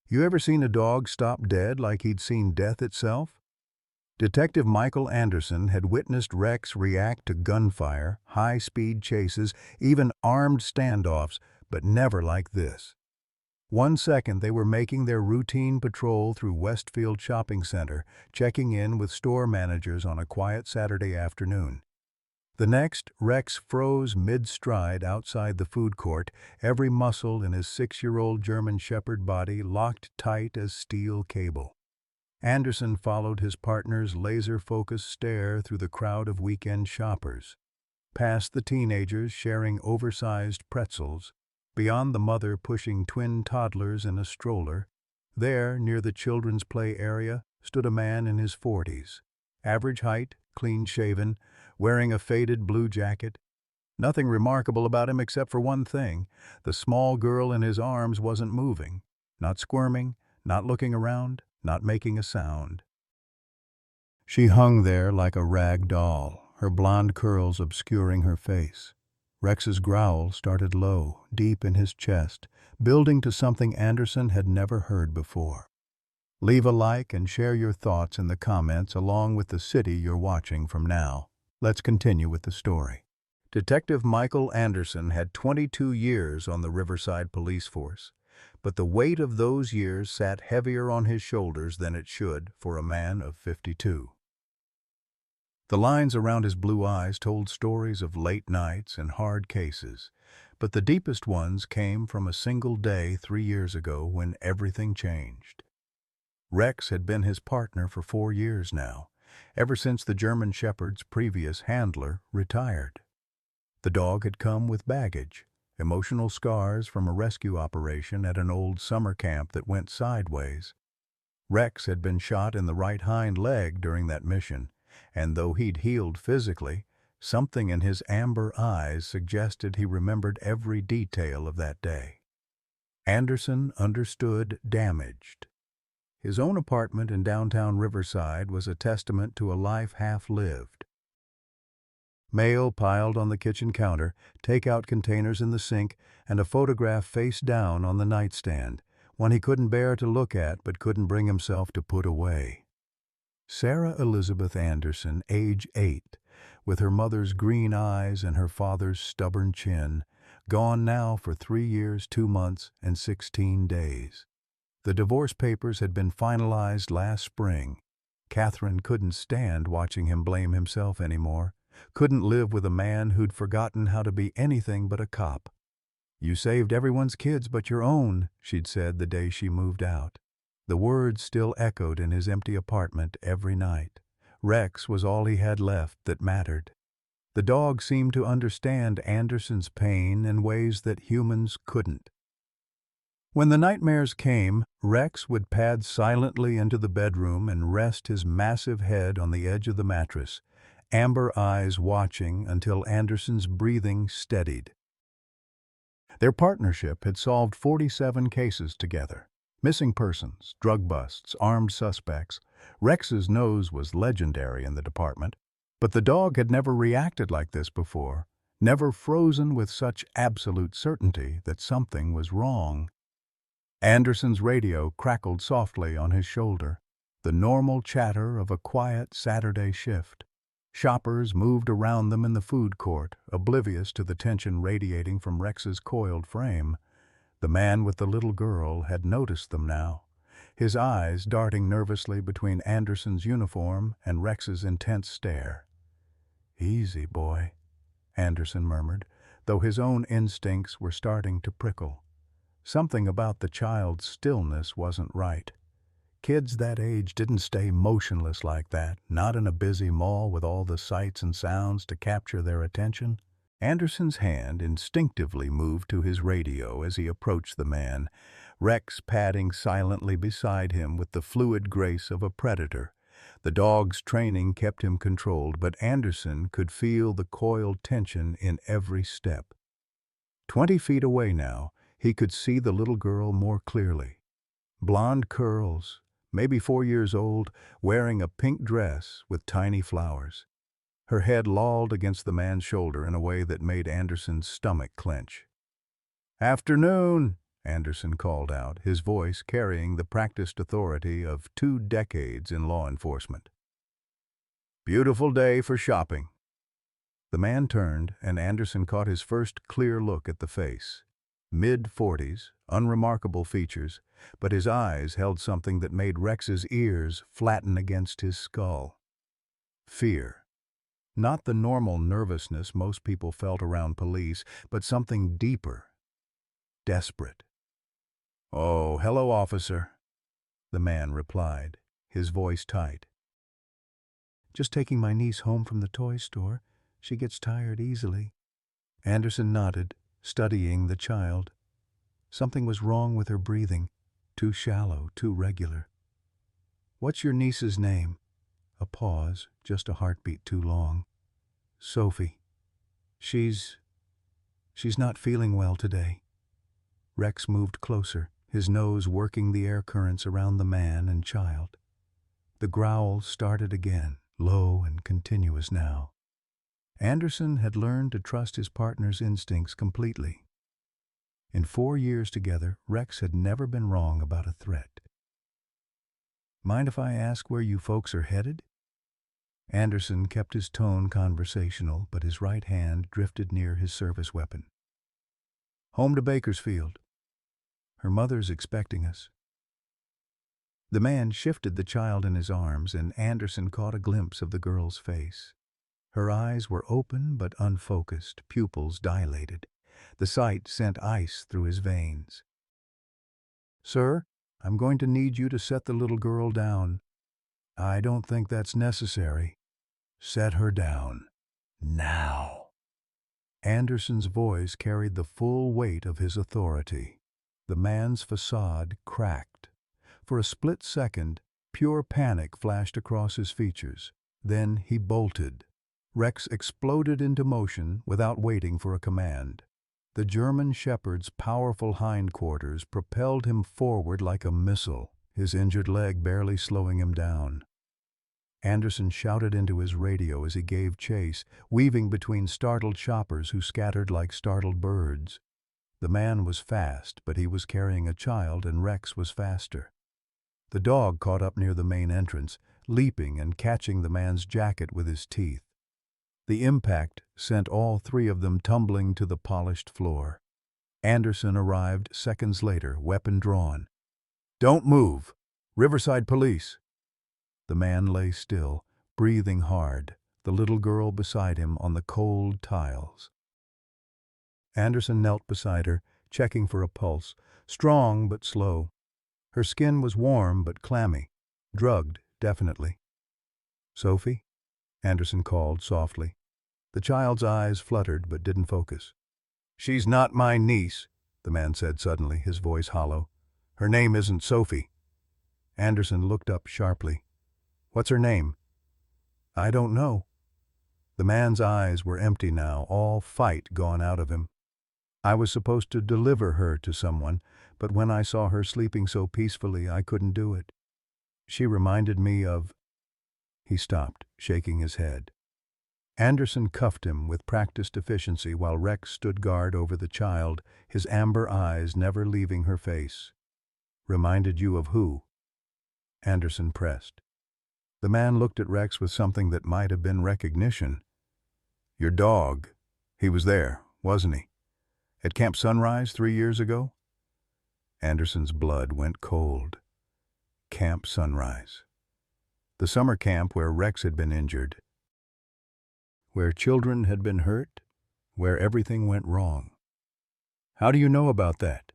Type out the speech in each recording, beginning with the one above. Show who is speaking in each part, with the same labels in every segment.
Speaker 1: You ever seen a dog stop dead like he'd seen death itself? Detective Michael Anderson had witnessed Rex react to gunfire, high-speed chases, even armed standoffs, but never like this. One second they were making their routine patrol through Westfield Shopping Center, checking in with store managers on a quiet Saturday afternoon. The next, Rex froze mid-stride outside the food court, every muscle in his 6-year-old German Shepherd body locked tight as steel cable. Anderson followed his partner's laser-focused stare through the crowd of weekend shoppers, past the teenagers sharing oversized pretzels, beyond the mother pushing twin toddlers in a stroller. There, near the children's play area, stood a man in his 40s, average height, clean-shaven, wearing a faded blue jacket. Nothing remarkable about him except for one thing: the small girl in his arms wasn't moving, not squirming, not looking around, not making a sound. She hung there like a rag doll, her blonde curls obscuring her face. Rex's growl started low, deep in his chest, building to something Anderson had never heard before. Leave a like and share your thoughts in the comments along with the city you're watching from now. Let's continue with the story. Detective Michael Anderson had 22 years on the Riverside Police Force, but the weight of those years sat heavier on his shoulders than it should for a man of 52. The lines around his blue eyes told stories of late nights and hard cases, but the deepest ones came from a single day 3 years ago when everything changed. Rex had been his partner for 4 years now, ever since the German Shepherd's previous handler retired. The dog had come with baggage, emotional scars from a rescue operation at an old summer camp that went sideways. Rex had been shot in the right hind leg during that mission, and though he'd healed physically, something in his amber eyes suggested he remembered every detail of that day. Anderson understood damaged. His own apartment in downtown Riverside was a testament to a life half-lived. Mail piled on the kitchen counter, takeout containers in the sink, and a photograph face down on the nightstand, one he couldn't bear to look at but couldn't bring himself to put away. Sarah Elizabeth Anderson, age 8, with her mother's green eyes and her father's stubborn chin, gone now for 3 years, 2 months, and 16 days. The divorce papers had been finalized last spring. Catherine couldn't stand watching him blame himself anymore, couldn't live with a man who'd forgotten how to be anything but a cop. "You saved everyone's kids but your own," she'd said the day she moved out. The words still echoed in his empty apartment every night. Rex was all he had left that mattered. The dog seemed to understand Anderson's pain in ways that humans couldn't. When the nightmares came, Rex would pad silently into the bedroom and rest his massive head on the edge of the mattress, amber eyes watching until Anderson's breathing steadied. Their partnership had solved 47 cases together. Missing persons, drug busts, armed suspects. Rex's nose was legendary in the department, but the dog had never reacted like this before, never frozen with such absolute certainty that something was wrong. Anderson's radio crackled softly on his shoulder, the normal chatter of a quiet Saturday shift. Shoppers moved around them in the food court, oblivious to the tension radiating from Rex's coiled frame. The man with the little girl had noticed them now, his eyes darting nervously between Anderson's uniform and Rex's intense stare. "Easy, boy," Anderson murmured, though his own instincts were starting to prickle. Something about the child's stillness wasn't right. Kids that age didn't stay motionless like that, not in a busy mall with all the sights and sounds to capture their attention. Anderson's hand instinctively moved to his radio as he approached the man, Rex padding silently beside him with the fluid grace of a predator. The dog's training kept him controlled, but Anderson could feel the coiled tension in every step. 20 feet away now, he could see the little girl more clearly. Blonde curls, maybe 4 years old, wearing a pink dress with tiny flowers. Her head lolled against the man's shoulder in a way that made Anderson's stomach clench. "Afternoon," Anderson called out, his voice carrying the practiced authority of 2 decades in law enforcement. "Beautiful day for shopping." The man turned, and Anderson caught his first clear look at the face. Mid-40s, unremarkable features, but his eyes held something that made Rex's ears flatten against his skull. Fear. Not the normal nervousness most people felt around police, but something deeper, desperate. "Oh, hello, officer," the man replied, his voice tight. "Just taking my niece home from the toy store. She gets tired easily." Anderson nodded, studying the child. Something was wrong with her breathing, too shallow, too regular. "What's your niece's name?" A pause, just a heartbeat too long. "Sophie. She's not feeling well today." Rex moved closer, his nose working the air currents around the man and child. The growl started again, low and continuous now. Anderson had learned to trust his partner's instincts completely. In 4 years together, Rex had never been wrong about a threat. "Mind if I ask where you folks are headed?" Anderson kept his tone conversational, but his right hand drifted near his service weapon. "Home to Bakersfield. Her mother's expecting us." The man shifted the child in his arms, and Anderson caught a glimpse of the girl's face. Her eyes were open but unfocused, pupils dilated. The sight sent ice through his veins. "Sir, I'm going to need you to set the little girl down." "I don't think that's necessary." "Set her down. Now." Anderson's voice carried the full weight of his authority. The man's facade cracked. For a split second, pure panic flashed across his features. Then he bolted. Rex exploded into motion without waiting for a command. The German shepherd's powerful hindquarters propelled him forward like a missile, his injured leg barely slowing him down. Anderson shouted into his radio as he gave chase, weaving between startled shoppers who scattered like startled birds. The man was fast, but he was carrying a child, and Rex was faster. The dog caught up near the main entrance, leaping and catching the man's jacket with his teeth. The impact sent all 3 of them tumbling to the polished floor. Anderson arrived seconds later, weapon drawn. "Don't move! Riverside Police!" The man lay still, breathing hard, the little girl beside him on the cold tiles. Anderson knelt beside her, checking for a pulse, strong but slow. Her skin was warm but clammy, drugged, definitely. "Sophie?" Anderson called softly. The child's eyes fluttered but didn't focus. "She's not my niece," the man said suddenly, his voice hollow. "Her name isn't Sophie." Anderson looked up sharply. "What's her name?" "I don't know." The man's eyes were empty now, all fight gone out of him. "I was supposed to deliver her to someone, but when I saw her sleeping so peacefully, I couldn't do it. She reminded me of—" He stopped, shaking his head. Anderson cuffed him with practiced efficiency while Rex stood guard over the child, his amber eyes never leaving her face. "Reminded you of who?" Anderson pressed. The man looked at Rex with something that might have been recognition. "Your dog. He was there, wasn't he? At Camp Sunrise 3 years ago?" Anderson's blood went cold. Camp Sunrise. The summer camp where Rex had been injured. Where children had been hurt. Where everything went wrong. "How do you know about that?"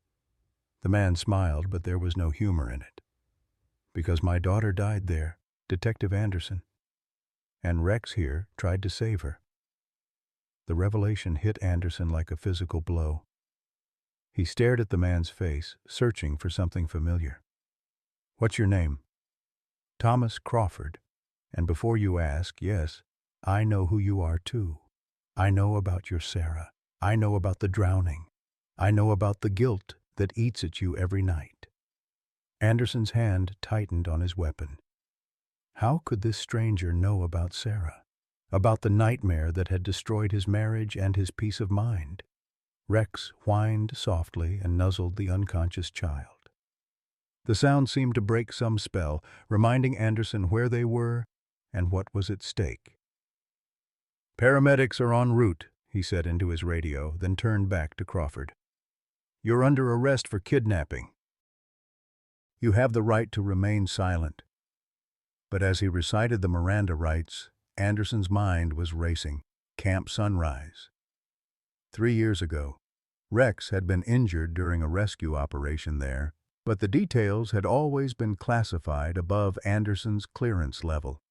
Speaker 1: The man smiled, but there was no humor in it. "Because my daughter died there, Detective Anderson. And Rex here tried to save her." The revelation hit Anderson like a physical blow. He stared at the man's face, searching for something familiar. "What's your name?" "Thomas Crawford. And before you ask, yes, I know who you are too. I know about your Sarah. I know about the drowning. I know about the guilt that eats at you every night." Anderson's hand tightened on his weapon. How could this stranger know about Sarah? About the nightmare that had destroyed his marriage and his peace of mind? Rex whined softly and nuzzled the unconscious child. The sound seemed to break some spell, reminding Anderson where they were and what was at stake. "Paramedics are en route," he said into his radio, then turned back to Crawford. "You're under arrest for kidnapping. You have the right to remain silent." But as he recited the Miranda rights, Anderson's mind was racing. Camp Sunrise. 3 years ago, Rex had been injured during a rescue operation there, but the details had always been classified above Anderson's clearance level.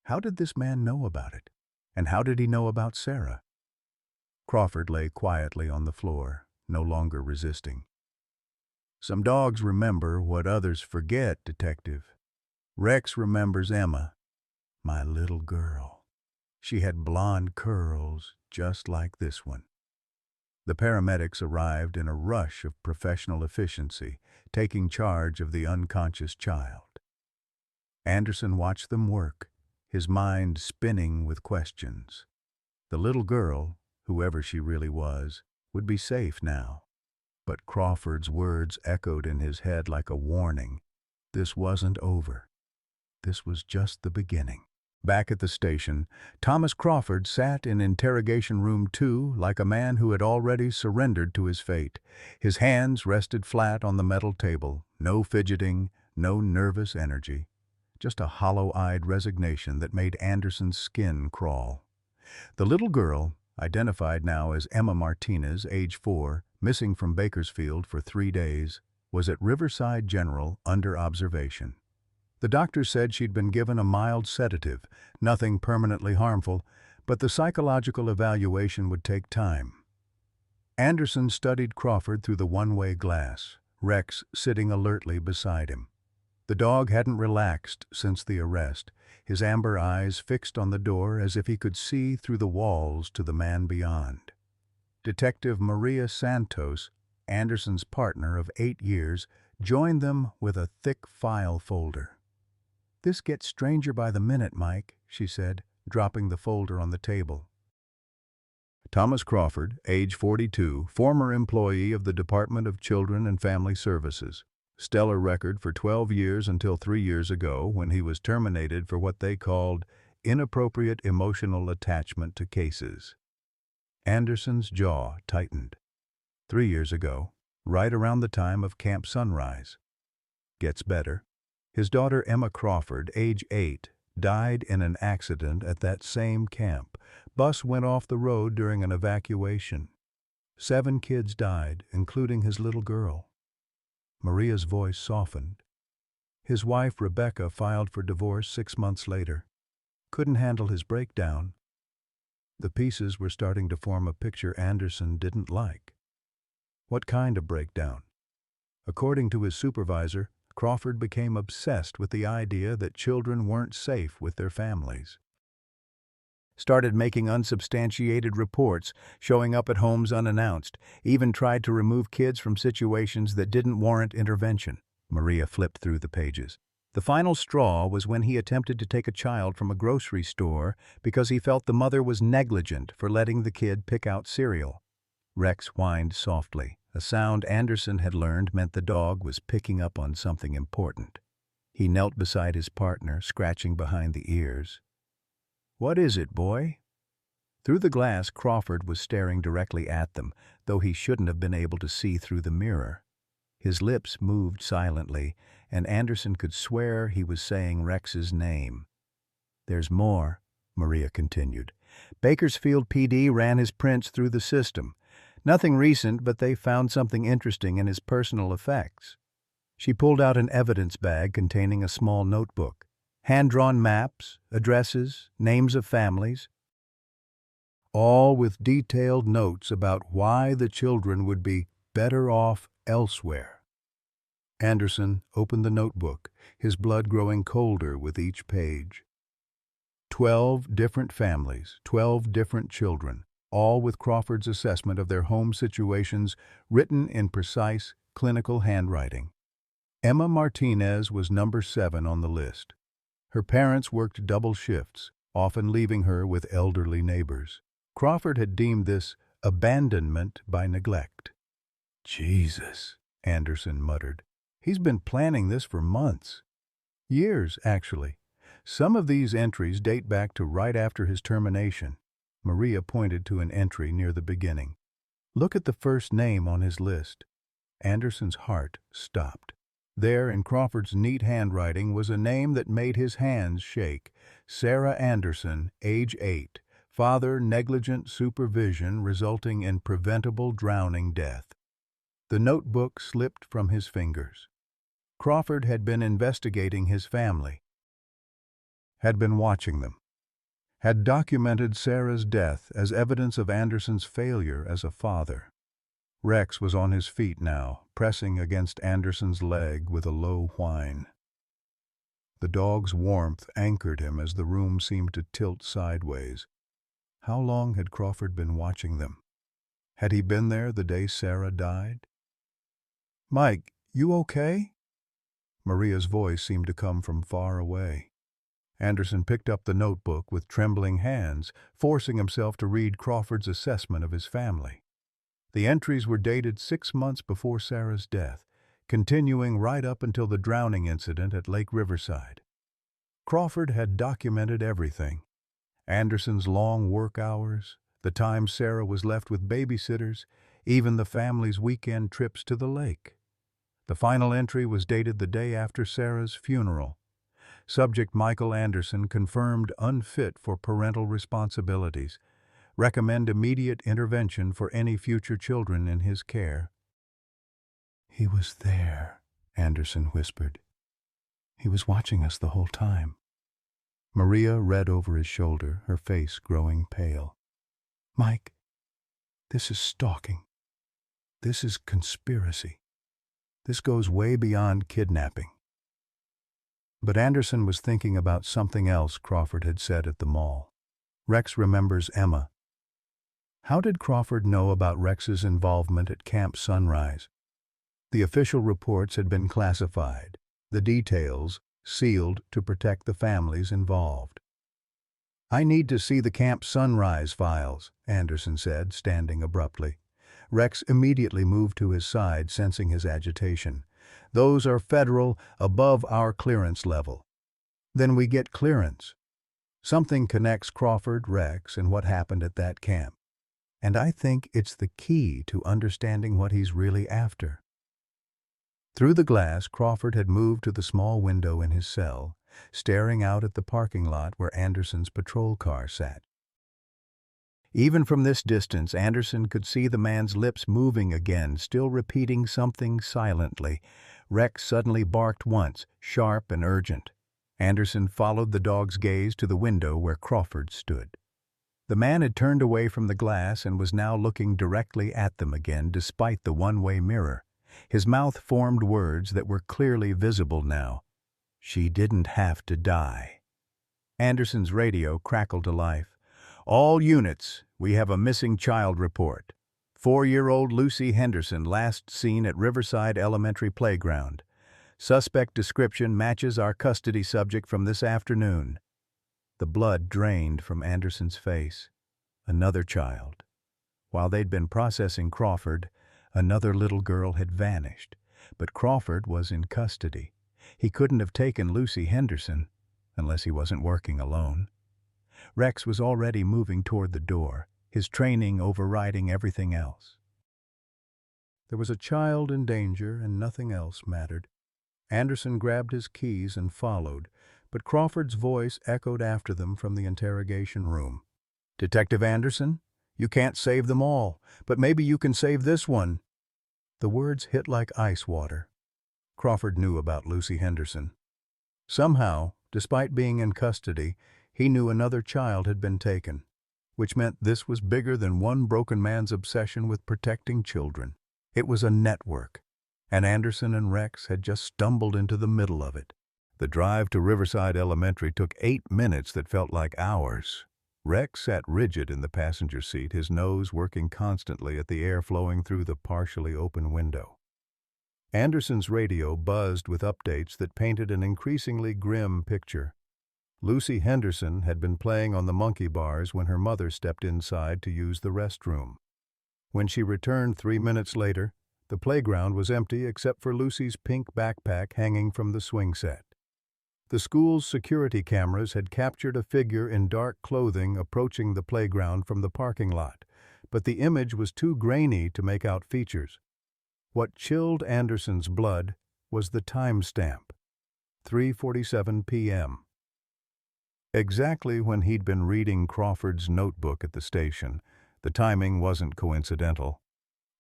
Speaker 1: How did this man know about it? And how did he know about Sarah? Crawford lay quietly on the floor, no longer resisting. "Some dogs remember what others forget, Detective. Rex remembers Emma, my little girl. She had blonde curls just like this one." The paramedics arrived in a rush of professional efficiency, taking charge of the unconscious child. Anderson watched them work, his mind spinning with questions. The little girl, whoever she really was, would be safe now. But Crawford's words echoed in his head like a warning. This wasn't over. This was just the beginning. Back at the station, Thomas Crawford sat in Interrogation Room 2 like a man who had already surrendered to his fate. His hands rested flat on the metal table, no fidgeting, no nervous energy, just a hollow-eyed resignation that made Anderson's skin crawl. The little girl, identified now as Emma Martinez, age 4, missing from Bakersfield for 3 days, was at Riverside General under observation. The doctor said she'd been given a mild sedative, nothing permanently harmful, but the psychological evaluation would take time. Anderson studied Crawford through the one-way glass, Rex sitting alertly beside him. The dog hadn't relaxed since the arrest, his amber eyes fixed on the door as if he could see through the walls to the man beyond. Detective Maria Santos, Anderson's partner of 8 years, joined them with a thick file folder. "This gets stranger by the minute, Mike," she said, dropping the folder on the table. Thomas Crawford, age 42, former employee of the Department of Children and Family Services. Stellar record for 12 years until 3 years ago when he was terminated for what they called inappropriate emotional attachment to cases. Anderson's jaw tightened. 3 years ago, right around the time of Camp Sunrise. Gets better. His daughter Emma Crawford, age 8, died in an accident at that same camp. Bus went off the road during an evacuation. 7 kids died, including his little girl. Maria's voice softened. His wife, Rebecca, filed for divorce 6 months later. Couldn't handle his breakdown. The pieces were starting to form a picture Anderson didn't like. What kind of breakdown? According to his supervisor, Crawford became obsessed with the idea that children weren't safe with their families. Started making unsubstantiated reports, showing up at homes unannounced, even tried to remove kids from situations that didn't warrant intervention. Maria flipped through the pages. The final straw was when he attempted to take a child from a grocery store because he felt the mother was negligent for letting the kid pick out cereal. Rex whined softly. A sound Anderson had learned meant the dog was picking up on something important. He knelt beside his partner, scratching behind the ears. "What is it, boy?" Through the glass, Crawford was staring directly at them, though he shouldn't have been able to see through the mirror. His lips moved silently, and Anderson could swear he was saying Rex's name. "There's more," Maria continued. "Bakersfield PD ran his prints through the system. Nothing recent, but they found something interesting in his personal effects." She pulled out an evidence bag containing a small notebook. Hand-drawn maps, addresses, names of families, all with detailed notes about why the children would be better off elsewhere. Anderson opened the notebook, his blood growing colder with each page. 12 different families, 12 different children, all with Crawford's assessment of their home situations written in precise, clinical handwriting. Emma Martinez was number 7 on the list. Her parents worked double shifts, often leaving her with elderly neighbors. Crawford had deemed this Abandonment by neglect. Jesus, Anderson muttered. He's been planning this for months. Years, actually. Some of these entries date back to right after his termination. Maria pointed to an entry near the beginning. Look at the first name on his list. Anderson's heart stopped. There, in Crawford's neat handwriting, was a name that made his hands shake. Sarah Anderson, age 8. Father, negligent supervision resulting in preventable drowning death. The notebook slipped from his fingers. Crawford had been investigating his family, had been watching them, had documented Sarah's death as evidence of Anderson's failure as a father. Rex was on his feet now, pressing against Anderson's leg with a low whine. The dog's warmth anchored him as the room seemed to tilt sideways. How long had Crawford been watching them? Had he been there the day Sarah died? "Mike, you okay?" Maria's voice seemed to come from far away. Anderson picked up the notebook with trembling hands, forcing himself to read Crawford's assessment of his family. The entries were dated 6 months before Sarah's death, continuing right up until the drowning incident at Lake Riverside. Crawford had documented everything. Anderson's long work hours, the time Sarah was left with babysitters, even the family's weekend trips to the lake. The final entry was dated the day after Sarah's funeral. Subject Michael Anderson confirmed unfit for parental responsibilities. Recommend immediate intervention for any future children in his care. "He was there," Anderson whispered. "He was watching us the whole time." Maria read over his shoulder, her face growing pale. "Mike, this is stalking. This is conspiracy. This goes way beyond kidnapping." But Anderson was thinking about something else Crawford had said at the mall. Rex remembers Emma. How did Crawford know about Rex's involvement at Camp Sunrise? The official reports had been classified, the details sealed to protect the families involved. "I need to see the Camp Sunrise files," Anderson said, standing abruptly. Rex immediately moved to his side, sensing his agitation. "Those are federal, above our clearance level." "Then we get clearance." Something connects Crawford, Rex, and what happened at that camp. And I think it's the key to understanding what he's really after. Through the glass, Crawford had moved to the small window in his cell, staring out at the parking lot where Anderson's patrol car sat. Even from this distance, Anderson could see the man's lips moving again, still repeating something silently. Rex suddenly barked once, sharp and urgent. Anderson followed the dog's gaze to the window where Crawford stood. The man had turned away from the glass and was now looking directly at them again, despite the one-way mirror. His mouth formed words that were clearly visible now. "She didn't have to die." Anderson's radio crackled to life. "All units, we have a missing child report. 4-year-old Lucy Henderson last seen at Riverside Elementary Playground. Suspect description matches our custody subject from this afternoon." The blood drained from Anderson's face. Another child. While they'd been processing Crawford, another little girl had vanished. But Crawford was in custody. He couldn't have taken Lucy Henderson, unless he wasn't working alone. Rex was already moving toward the door, his training overriding everything else. There was a child in danger and nothing else mattered. Anderson grabbed his keys and followed, but Crawford's voice echoed after them from the interrogation room. "Detective Anderson, you can't save them all, but maybe you can save this one." The words hit like ice water. Crawford knew about Lucy Henderson. Somehow, despite being in custody, he knew another child had been taken, which meant this was bigger than one broken man's obsession with protecting children. It was a network, and Anderson and Rex had just stumbled into the middle of it. The drive to Riverside Elementary took 8 minutes that felt like hours. Rex sat rigid in the passenger seat, his nose working constantly at the air flowing through the partially open window. Anderson's radio buzzed with updates that painted an increasingly grim picture. Lucy Henderson had been playing on the monkey bars when her mother stepped inside to use the restroom. When she returned 3 minutes later, the playground was empty except for Lucy's pink backpack hanging from the swing set. The school's security cameras had captured a figure in dark clothing approaching the playground from the parking lot, but the image was too grainy to make out features. What chilled Anderson's blood was the timestamp, 3:47 p.m. Exactly when he'd been reading Crawford's notebook at the station. The timing wasn't coincidental.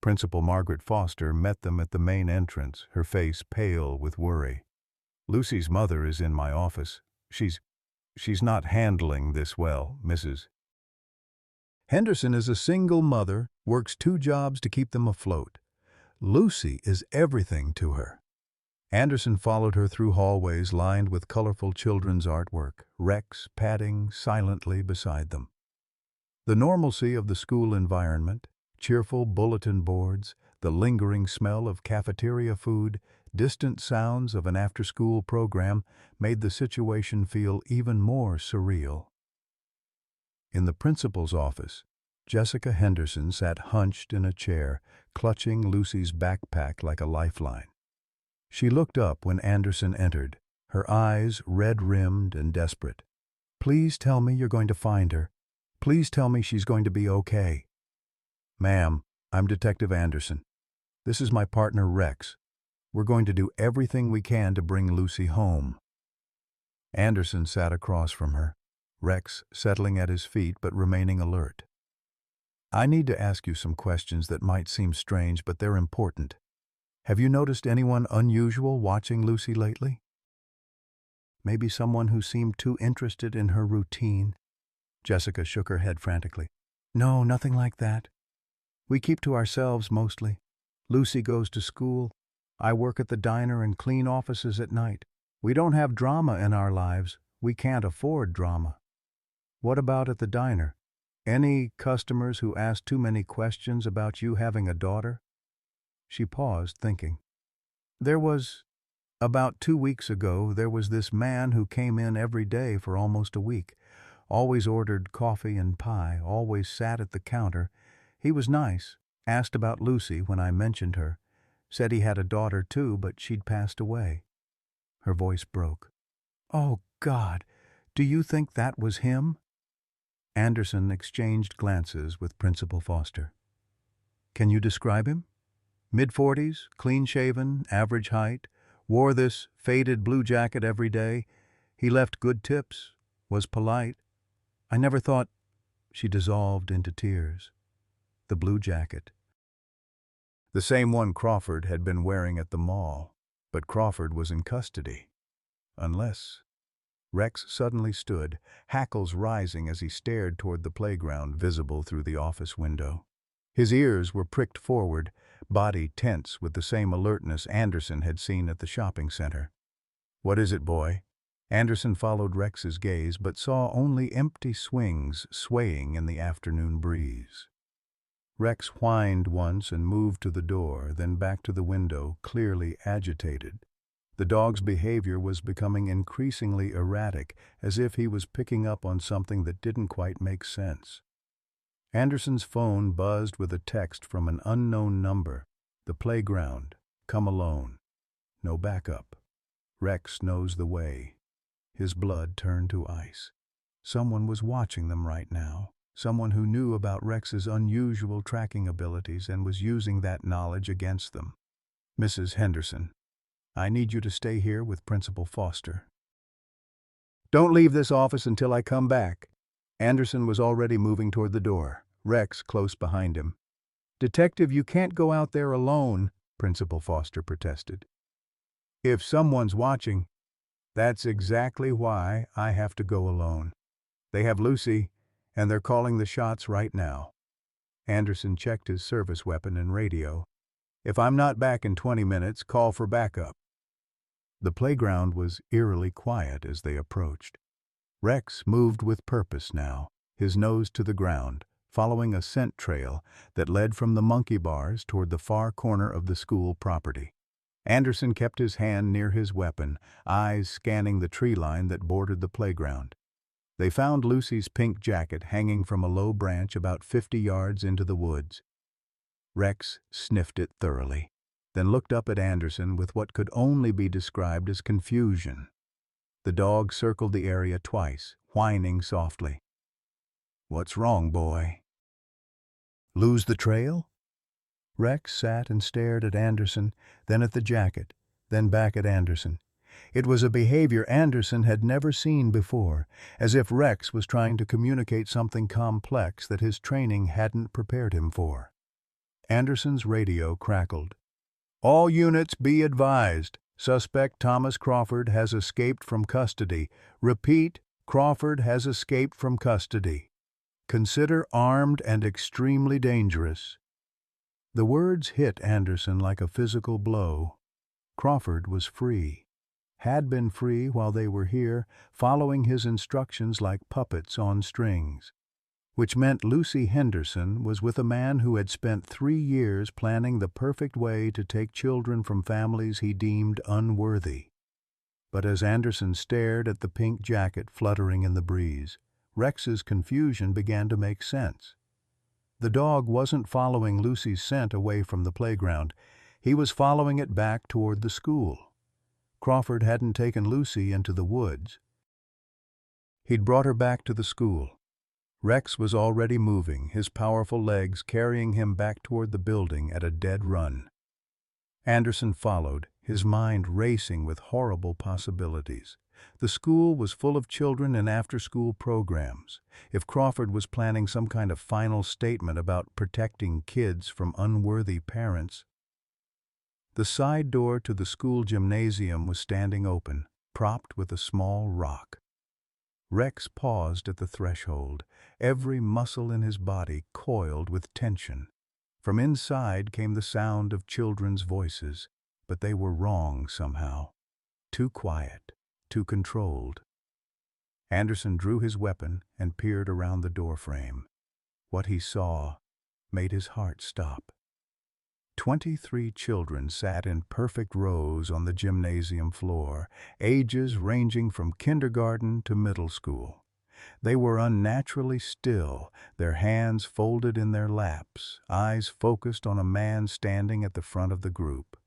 Speaker 1: Principal Margaret Foster met them at the main entrance, her face pale with worry. "Lucy's mother is in my office. She's not handling this well, Mrs. Henderson is a single mother, works 2 jobs to keep them afloat. Lucy is everything to her." Anderson followed her through hallways lined with colorful children's artwork, Rex padding silently beside them. The normalcy of the school environment, cheerful bulletin boards, the lingering smell of cafeteria food, distant sounds of an after-school program made the situation feel even more surreal. In the principal's office, Jessica Henderson sat hunched in a chair, clutching Lucy's backpack like a lifeline. She looked up when Anderson entered, her eyes red-rimmed and desperate. "Please tell me you're going to find her. Please tell me she's going to be okay." "Ma'am, I'm Detective Anderson. This is my partner Rex. We're going to do everything we can to bring Lucy home." Anderson sat across from her, Rex settling at his feet but remaining alert. "I need to ask you some questions that might seem strange, but they're important. Have you noticed anyone unusual watching Lucy lately? Maybe someone who seemed too interested in her routine?" Jessica shook her head frantically. "No, nothing like that. We keep to ourselves mostly. Lucy goes to school. I work at the diner and clean offices at night. We don't have drama in our lives. We can't afford drama." "What about at the diner? Any customers who ask too many questions about you having a daughter?" She paused, thinking. About 2 weeks ago, there was this man who came in every day for almost a week. Always ordered coffee and pie, always sat at the counter. He was nice, asked about Lucy when I mentioned her. Said he had a daughter too, but she'd passed away." Her voice broke. "Oh, God, do you think that was him?" Anderson exchanged glances with Principal Foster. "Can you describe him? Mid-40s, clean-shaven, average height, wore this faded blue jacket every day. He left good tips, was polite. I never thought—" She dissolved into tears. The blue jacket. The same one Crawford had been wearing at the mall, but Crawford was in custody. Unless... Rex suddenly stood, hackles rising as he stared toward the playground visible through the office window. His ears were pricked forward, body tense with the same alertness Anderson had seen at the shopping center. "What is it, boy?" Anderson followed Rex's gaze but saw only empty swings swaying in the afternoon breeze. Rex whined once and moved to the door, then back to the window, clearly agitated. The dog's behavior was becoming increasingly erratic, as if he was picking up on something that didn't quite make sense. Anderson's phone buzzed with a text from an unknown number. "The playground. Come alone. No backup. Rex knows the way." His blood turned to ice. Someone was watching them right now. Someone who knew about Rex's unusual tracking abilities and was using that knowledge against them. "Mrs. Henderson, I need you to stay here with Principal Foster." "Don't leave this office until I come back." Anderson was already moving toward the door, Rex close behind him. "Detective, you can't go out there alone," Principal Foster protested. "If someone's watching, that's exactly why I have to go alone. They have Lucy, and they're calling the shots right now." Anderson checked his service weapon and radio. "If I'm not back in 20 minutes, call for backup." The playground was eerily quiet as they approached. Rex moved with purpose now, his nose to the ground, following a scent trail that led from the monkey bars toward the far corner of the school property. Anderson kept his hand near his weapon, eyes scanning the tree line that bordered the playground. They found Lucy's pink jacket hanging from a low branch about 50 yards into the woods. Rex sniffed it thoroughly, then looked up at Anderson with what could only be described as confusion. The dog circled the area twice, whining softly. "What's wrong, boy? Lose the trail?" Rex sat and stared at Anderson, then at the jacket, then back at Anderson. It was a behavior Anderson had never seen before, as if Rex was trying to communicate something complex that his training hadn't prepared him for. Anderson's radio crackled. "All units be advised. Suspect Thomas Crawford has escaped from custody. Repeat, Crawford has escaped from custody. Consider armed and extremely dangerous." The words hit Anderson like a physical blow. Crawford was free. Had been free while they were here, following his instructions like puppets on strings. Which meant Lucy Henderson was with a man who had spent 3 years planning the perfect way to take children from families he deemed unworthy. But as Anderson stared at the pink jacket fluttering in the breeze, Rex's confusion began to make sense. The dog wasn't following Lucy's scent away from the playground. He was following it back toward the school. Crawford hadn't taken Lucy into the woods. He'd brought her back to the school. Rex was already moving, his powerful legs carrying him back toward the building at a dead run. Anderson followed, his mind racing with horrible possibilities. The school was full of children and after-school programs. If Crawford was planning some kind of final statement about protecting kids from unworthy parents. The side door to the school gymnasium was standing open, propped with a small rock. Rex paused at the threshold, every muscle in his body coiled with tension. From inside came the sound of children's voices, but they were wrong somehow. Too quiet, too controlled. Anderson drew his weapon and peered around the doorframe. What he saw made his heart stop. 23 children sat in perfect rows on the gymnasium floor, ages ranging from kindergarten to middle school. They were unnaturally still, their hands folded in their laps, eyes focused on a man standing at the front of the group.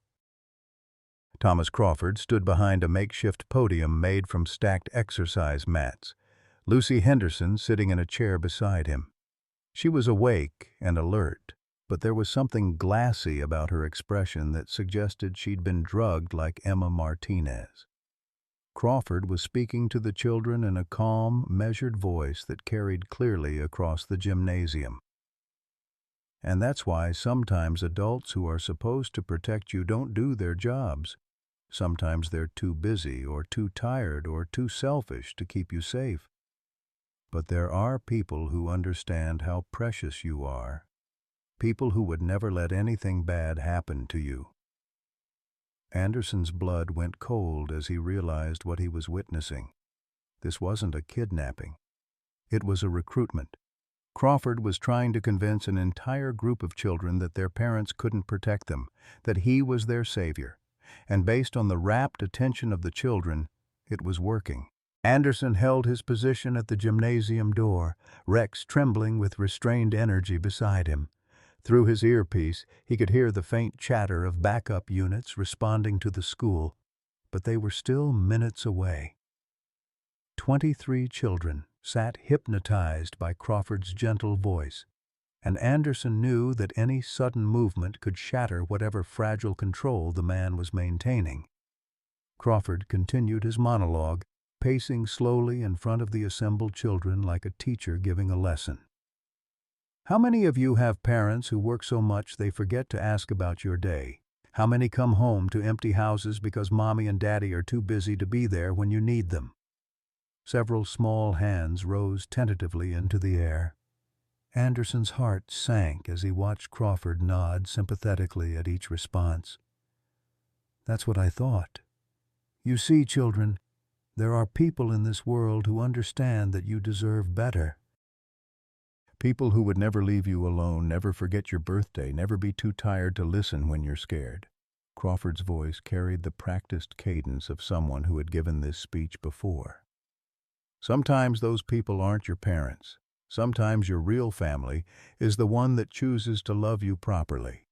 Speaker 1: Thomas Crawford stood behind a makeshift podium made from stacked exercise mats, Lucy Henderson sitting in a chair beside him. She was awake and alert, but there was something glassy about her expression that suggested she'd been drugged like Emma Martinez. Crawford was speaking to the children in a calm, measured voice that carried clearly across the gymnasium. And that's why sometimes adults who are supposed to protect you don't do their jobs. Sometimes they're too busy or too tired or too selfish to keep you safe. But there are people who understand how precious you are. People who would never let anything bad happen to you. Anderson's blood went cold as he realized what he was witnessing. This wasn't a kidnapping. It was a recruitment. Crawford was trying to convince an entire group of children that their parents couldn't protect them, that he was their savior. And based on the rapt attention of the children, it was working. Anderson held his position at the gymnasium door, Rex trembling with restrained energy beside him. Through his earpiece, he could hear the faint chatter of backup units responding to the school, but they were still minutes away. 23 children sat hypnotized by Crawford's gentle voice, and Anderson knew that any sudden movement could shatter whatever fragile control the man was maintaining. Crawford continued his monologue, pacing slowly in front of the assembled children like a teacher giving a lesson. How many of you have parents who work so much they forget to ask about your day? How many come home to empty houses because mommy and daddy are too busy to be there when you need them? Several small hands rose tentatively into the air. Anderson's heart sank as he watched Crawford nod sympathetically at each response. That's what I thought. You see, children, there are people in this world who understand that you deserve better. People who would never leave you alone, never forget your birthday, never be too tired to listen when you're scared. Crawford's voice carried the practiced cadence of someone who had given this speech before. Sometimes those people aren't your parents. Sometimes your real family is the one that chooses to love you properly.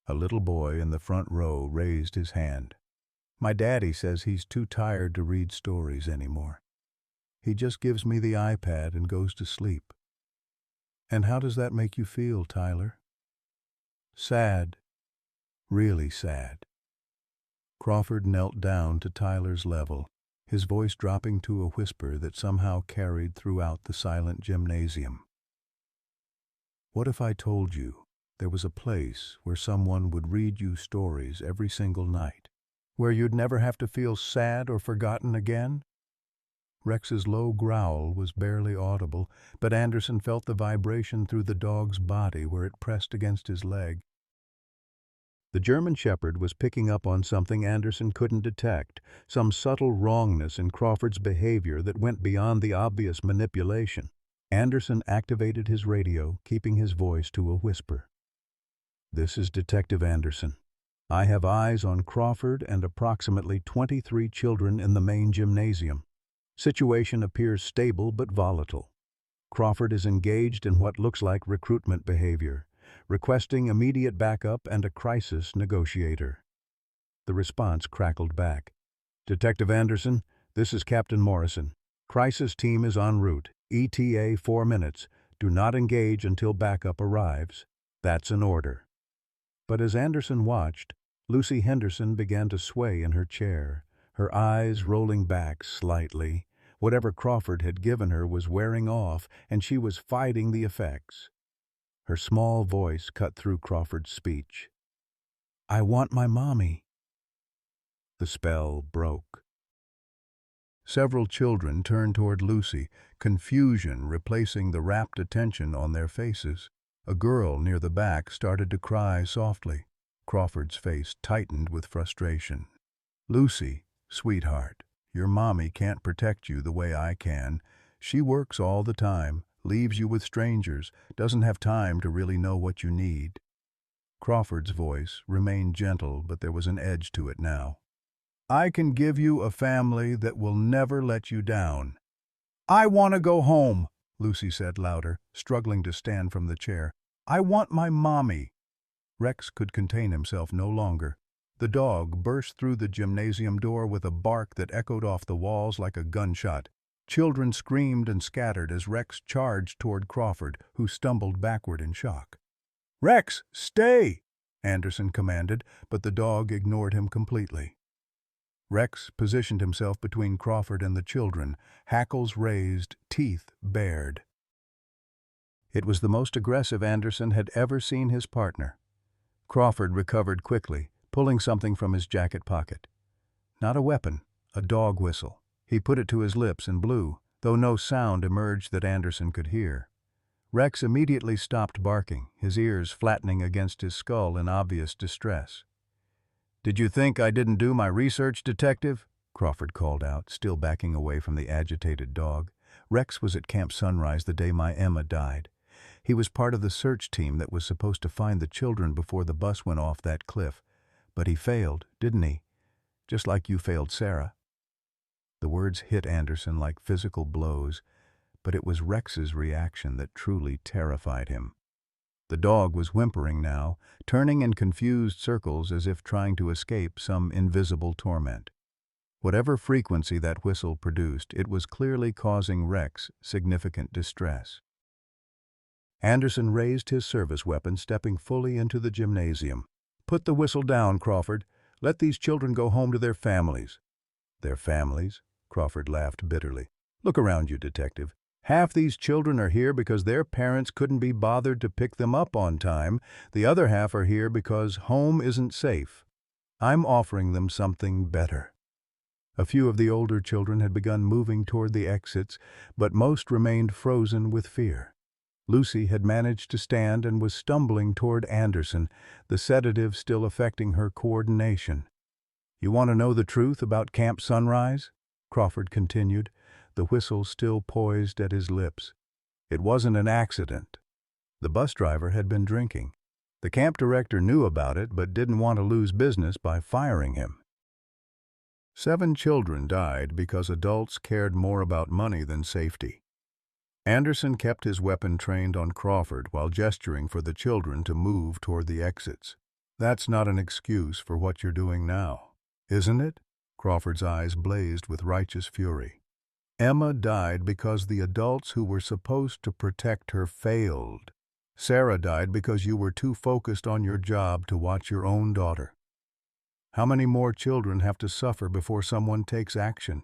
Speaker 1: A little boy in the front row raised his hand. My daddy says he's too tired to read stories anymore. He just gives me the iPad and goes to sleep. And how does that make you feel, Tyler? Sad. Really sad. Crawford knelt down to Tyler's level, his voice dropping to a whisper that somehow carried throughout the silent gymnasium. What if I told you there was a place where someone would read you stories every single night, where you'd never have to feel sad or forgotten again? Rex's low growl was barely audible, but Anderson felt the vibration through the dog's body where it pressed against his leg. The German Shepherd was picking up on something Anderson couldn't detect, some subtle wrongness in Crawford's behavior that went beyond the obvious manipulation. Anderson activated his radio, keeping his voice to a whisper. "This is Detective Anderson. I have eyes on Crawford and approximately 23 children in the main gymnasium. Situation appears stable but volatile. Crawford is engaged in what looks like recruitment behavior, requesting immediate backup and a crisis negotiator." The response crackled back. "Detective Anderson, this is Captain Morrison. Crisis team is en route. ETA 4 minutes. Do not engage until backup arrives. That's an order." But as Anderson watched, Lucy Henderson began to sway in her chair, her eyes rolling back slightly. Whatever Crawford had given her was wearing off, and she was fighting the effects. Her small voice cut through Crawford's speech. "I want my mommy." The spell broke. Several children turned toward Lucy, confusion replacing the rapt attention on their faces. A girl near the back started to cry softly. Crawford's face tightened with frustration. "Lucy, sweetheart, your mommy can't protect you the way I can. She works all the time, leaves you with strangers, doesn't have time to really know what you need." Crawford's voice remained gentle, but there was an edge to it now. "I can give you a family that will never let you down." "I want to go home," Lucy said louder, struggling to stand from the chair. "I want my mommy." Rex could contain himself no longer. The dog burst through the gymnasium door with a bark that echoed off the walls like a gunshot. Children screamed and scattered as Rex charged toward Crawford, who stumbled backward in shock. "Rex, stay!" Anderson commanded, but the dog ignored him completely. Rex positioned himself between Crawford and the children, hackles raised, teeth bared. It was the most aggressive Anderson had ever seen his partner. Crawford recovered quickly, pulling something from his jacket pocket. Not a weapon, a dog whistle. He put it to his lips and blew, though no sound emerged that Anderson could hear. Rex immediately stopped barking, his ears flattening against his skull in obvious distress. "Did you think I didn't do my research, Detective?" Crawford called out, still backing away from the agitated dog. Rex was at Camp Sunrise the day my Emma died. He was part of the search team that was supposed to find the children before the bus went off that cliff. But he failed, didn't he? Just like you failed Sarah. The words hit Anderson like physical blows, but it was Rex's reaction that truly terrified him. The dog was whimpering now, turning in confused circles as if trying to escape some invisible torment. Whatever frequency that whistle produced, it was clearly causing Rex significant distress. Anderson raised his service weapon, stepping fully into the gymnasium. "Put the whistle down, Crawford. Let these children go home to their families." "Their families?" Crawford laughed bitterly. "Look around you, Detective. Half these children are here because their parents couldn't be bothered to pick them up on time. The other half are here because home isn't safe. I'm offering them something better." A few of the older children had begun moving toward the exits, but most remained frozen with fear. Lucy had managed to stand and was stumbling toward Anderson, the sedative still affecting her coordination. "You want to know the truth about Camp Sunrise?" Crawford continued, the whistle still poised at his lips. "It wasn't an accident. The bus driver had been drinking. The camp director knew about it but didn't want to lose business by firing him. 7 children died because adults cared more about money than safety. Anderson kept his weapon trained on Crawford while gesturing for the children to move toward the exits. "That's not an excuse for what you're doing now, isn't it?" Crawford's eyes blazed with righteous fury. "Emma died because the adults who were supposed to protect her failed. Sarah died because you were too focused on your job to watch your own daughter. How many more children have to suffer before someone takes action?"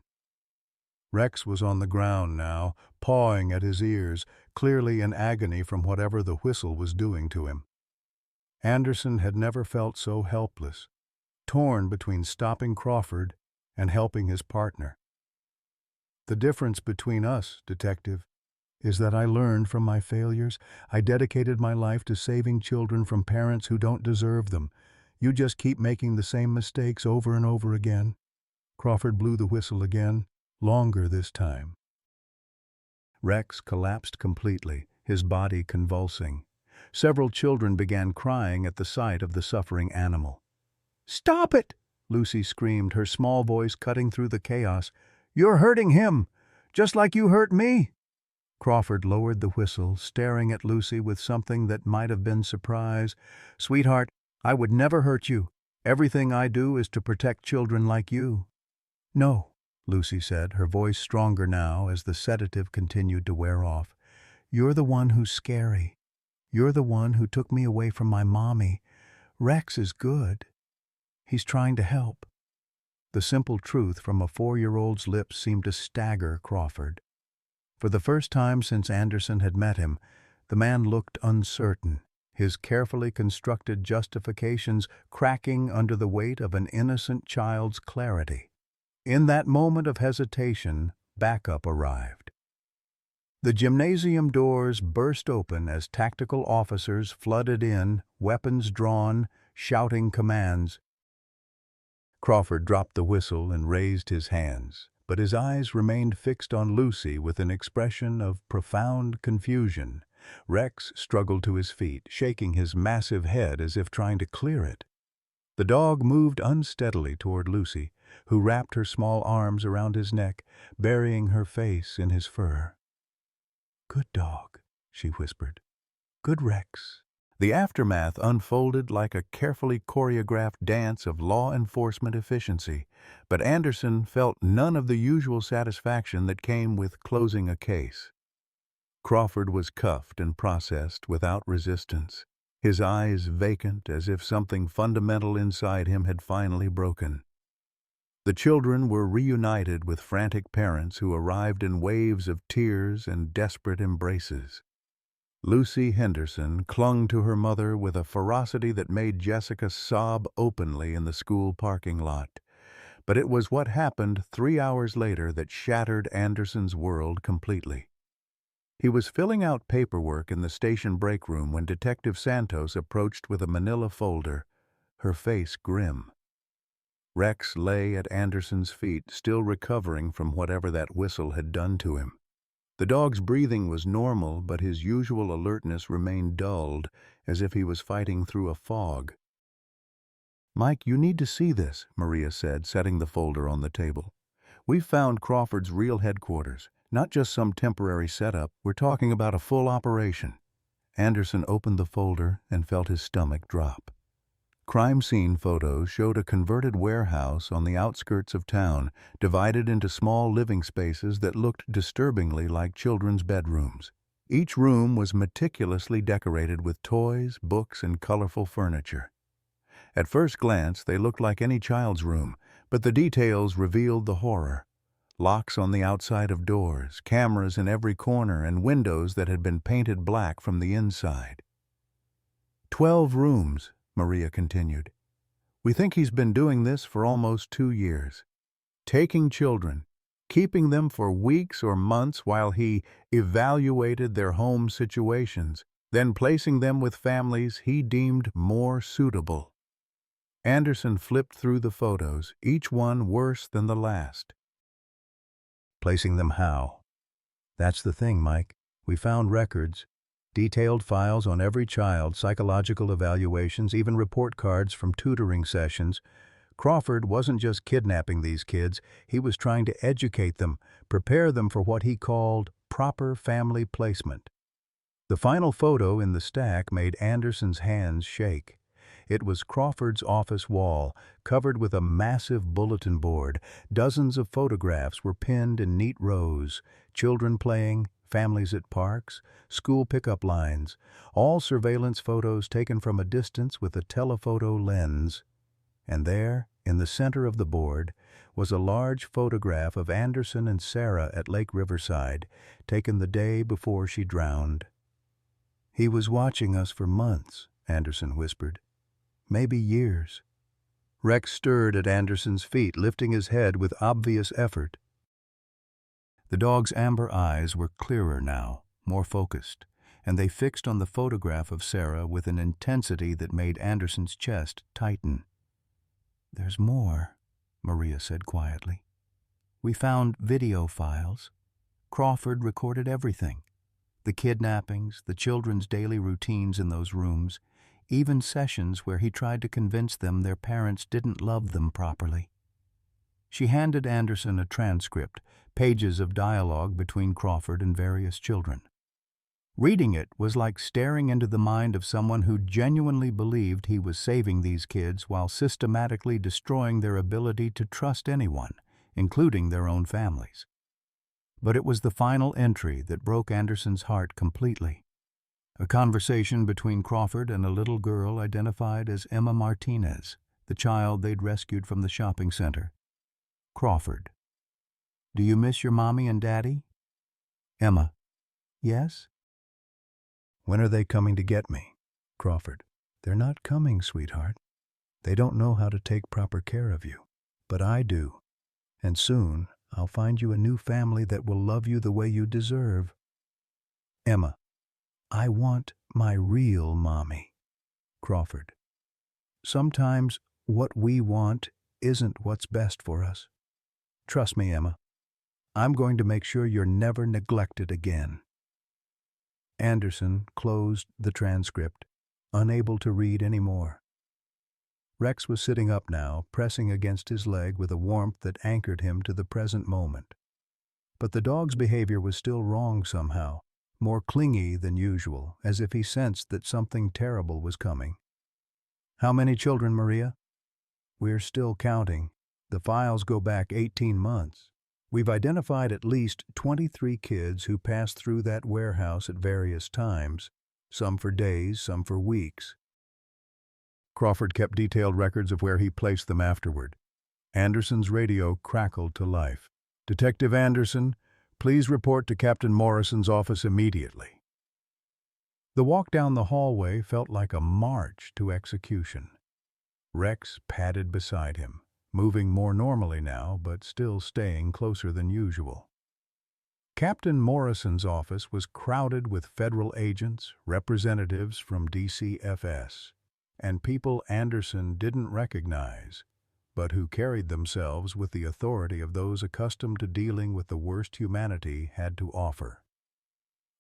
Speaker 1: Rex was on the ground now, pawing at his ears, clearly in agony from whatever the whistle was doing to him. Anderson had never felt so helpless, torn between stopping Crawford and helping his partner. "The difference between us, Detective, is that I learned from my failures. I dedicated my life to saving children from parents who don't deserve them. You just keep making the same mistakes over and over again." Crawford blew the whistle again, longer this time. Rex collapsed completely, his body convulsing. Several children began crying at the sight of the suffering animal. "Stop it!" Lucy screamed, her small voice cutting through the chaos. "You're hurting him, just like you hurt me." Crawford lowered the whistle, staring at Lucy with something that might have been surprise. "Sweetheart, I would never hurt you. Everything I do is to protect children like you." "No," Lucy said, her voice stronger now as the sedative continued to wear off. "You're the one who's scary. You're the one who took me away from my mommy. Rex is good. He's trying to help." The simple truth from a 4-year-old's lips seemed to stagger Crawford. For the first time since Anderson had met him, the man looked uncertain, his carefully constructed justifications cracking under the weight of an innocent child's clarity. In that moment of hesitation, backup arrived. The gymnasium doors burst open as tactical officers flooded in, weapons drawn, shouting commands. Crawford dropped the whistle and raised his hands, but his eyes remained fixed on Lucy with an expression of profound confusion. Rex struggled to his feet, shaking his massive head as if trying to clear it. The dog moved unsteadily toward Lucy, who wrapped her small arms around his neck, burying her face in his fur. "Good dog," she whispered. "Good Rex." The aftermath unfolded like a carefully choreographed dance of law enforcement efficiency, but Anderson felt none of the usual satisfaction that came with closing a case. Crawford was cuffed and processed without resistance, his eyes vacant as if something fundamental inside him had finally broken. The children were reunited with frantic parents who arrived in waves of tears and desperate embraces. Lucy Henderson clung to her mother with a ferocity that made Jessica sob openly in the school parking lot. But it was what happened 3 hours later that shattered Anderson's world completely. He was filling out paperwork in the station break room when Detective Santos approached with a manila folder, her face grim. Rex lay at Anderson's feet, still recovering from whatever that whistle had done to him. The dog's breathing was normal, but his usual alertness remained dulled, as if he was fighting through a fog. "Mike, you need to see this," Maria said, setting the folder on the table. "We've found Crawford's real headquarters, not just some temporary setup. We're talking about a full operation." Anderson opened the folder and felt his stomach drop. Crime scene photos showed a converted warehouse on the outskirts of town, divided into small living spaces that looked disturbingly like children's bedrooms. Each room was meticulously decorated with toys, books, and colorful furniture. At first glance, they looked like any child's room, but the details revealed the horror. Locks on the outside of doors, cameras in every corner, and windows that had been painted black from the inside. 12 rooms, Maria continued. "We think he's been doing this for almost 2 years. Taking children, keeping them for weeks or months while he evaluated their home situations, then placing them with families he deemed more suitable." Anderson flipped through the photos, each one worse than the last. "Placing them how?" "That's the thing, Mike. We found records, detailed files on every child, psychological evaluations, even report cards from tutoring sessions. Crawford wasn't just kidnapping these kids, he was trying to educate them, prepare them for what he called proper family placement. The final photo in the stack made Anderson's hands shake. It was Crawford's office wall, covered with a massive bulletin board. Dozens of photographs were pinned in neat rows. Children playing, families at parks, school pickup lines, all surveillance photos taken from a distance with a telephoto lens. And there, in the center of the board, was a large photograph of Anderson and Sarah at Lake Riverside, taken the day before she drowned. "He was watching us for months," Anderson whispered. "Maybe years." Rex stirred at Anderson's feet, lifting his head with obvious effort. The dog's amber eyes were clearer now, more focused, and they fixed on the photograph of Sarah with an intensity that made Anderson's chest tighten. "There's more," Maria said quietly. "We found video files. Crawford recorded everything. The kidnappings, the children's daily routines in those rooms, even sessions where he tried to convince them their parents didn't love them properly." She handed Anderson a transcript, pages of dialogue between Crawford and various children. Reading it was like staring into the mind of someone who genuinely believed he was saving these kids while systematically destroying their ability to trust anyone, including their own families. But it was the final entry that broke Anderson's heart completely. A conversation between Crawford and a little girl identified as Emma Martinez, the child they'd rescued from the shopping center. Crawford: "Do you miss your mommy and daddy?" Emma: "Yes." "When are they coming to get me?" Crawford: "They're not coming, sweetheart. They don't know how to take proper care of you. But I do. And soon I'll find you a new family that will love you the way you deserve." Emma: "I want my real mommy." Crawford: "Sometimes what we want isn't what's best for us. Trust me, Emma. I'm going to make sure you're never neglected again." Anderson closed the transcript, unable to read any more. Rex was sitting up now, pressing against his leg with a warmth that anchored him to the present moment. But the dog's behavior was still wrong somehow, more clingy than usual, as if he sensed that something terrible was coming. "How many children, Maria?" "We're still counting. The files go back 18 months. We've identified at least 23 kids who passed through that warehouse at various times, some for days, some for weeks." Crawford kept detailed records of where he placed them afterward. Anderson's radio crackled to life. "Detective Anderson, please report to Captain Morrison's office immediately." The walk down the hallway felt like a march to execution. Rex padded beside him, moving more normally now, but still staying closer than usual. Captain Morrison's office was crowded with federal agents, representatives from DCFS, and people Anderson didn't recognize, but who carried themselves with the authority of those accustomed to dealing with the worst humanity had to offer.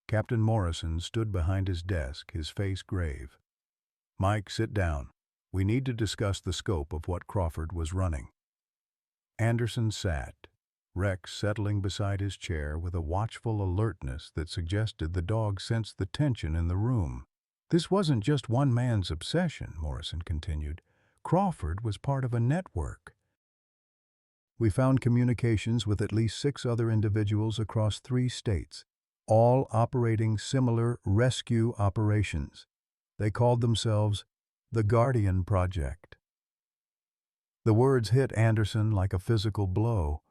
Speaker 1: Captain Morrison stood behind his desk, his face grave. "Mike, sit down. We need to discuss the scope of what Crawford was running." Anderson sat, Rex settling beside his chair with a watchful alertness that suggested the dog sensed the tension in the room. "This wasn't just one man's obsession," Morrison continued. "Crawford was part of a network. We found communications with at least 6 other individuals across 3 states, all operating similar rescue operations. They called themselves the Guardian Project." The words hit Anderson like a physical blow.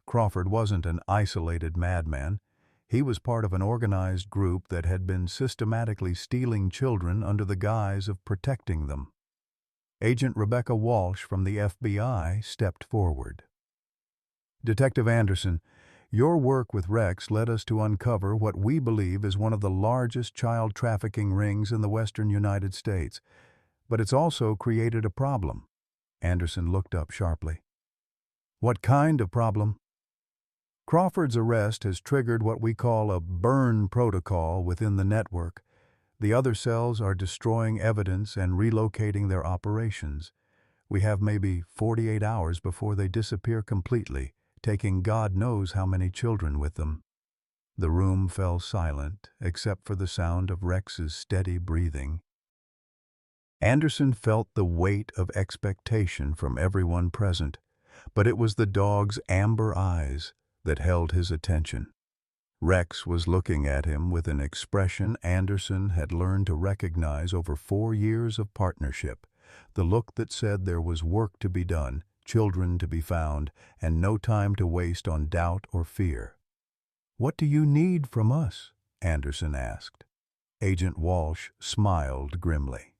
Speaker 1: Crawford wasn't an isolated madman. He was part of an organized group that had been systematically stealing children under the guise of protecting them. Agent Rebecca Walsh from the FBI stepped forward. "Detective Anderson, your work with Rex led us to uncover what we believe is one of the largest child trafficking rings in the western United States. But it's also created a problem." Anderson looked up sharply. "What kind of problem?" "Crawford's arrest has triggered what we call a burn protocol within the network. The other cells are destroying evidence and relocating their operations. We have maybe 48 hours before they disappear completely, taking God knows how many children with them." The room fell silent, except for the sound of Rex's steady breathing. Anderson felt the weight of expectation from everyone present, but it was the dog's amber eyes that held his attention. Rex was looking at him with an expression Anderson had learned to recognize over 4 years of partnership, the look that said there was work to be done, children to be found, and no time to waste on doubt or fear. "What do you need from us?" Anderson asked. Agent Walsh smiled grimly.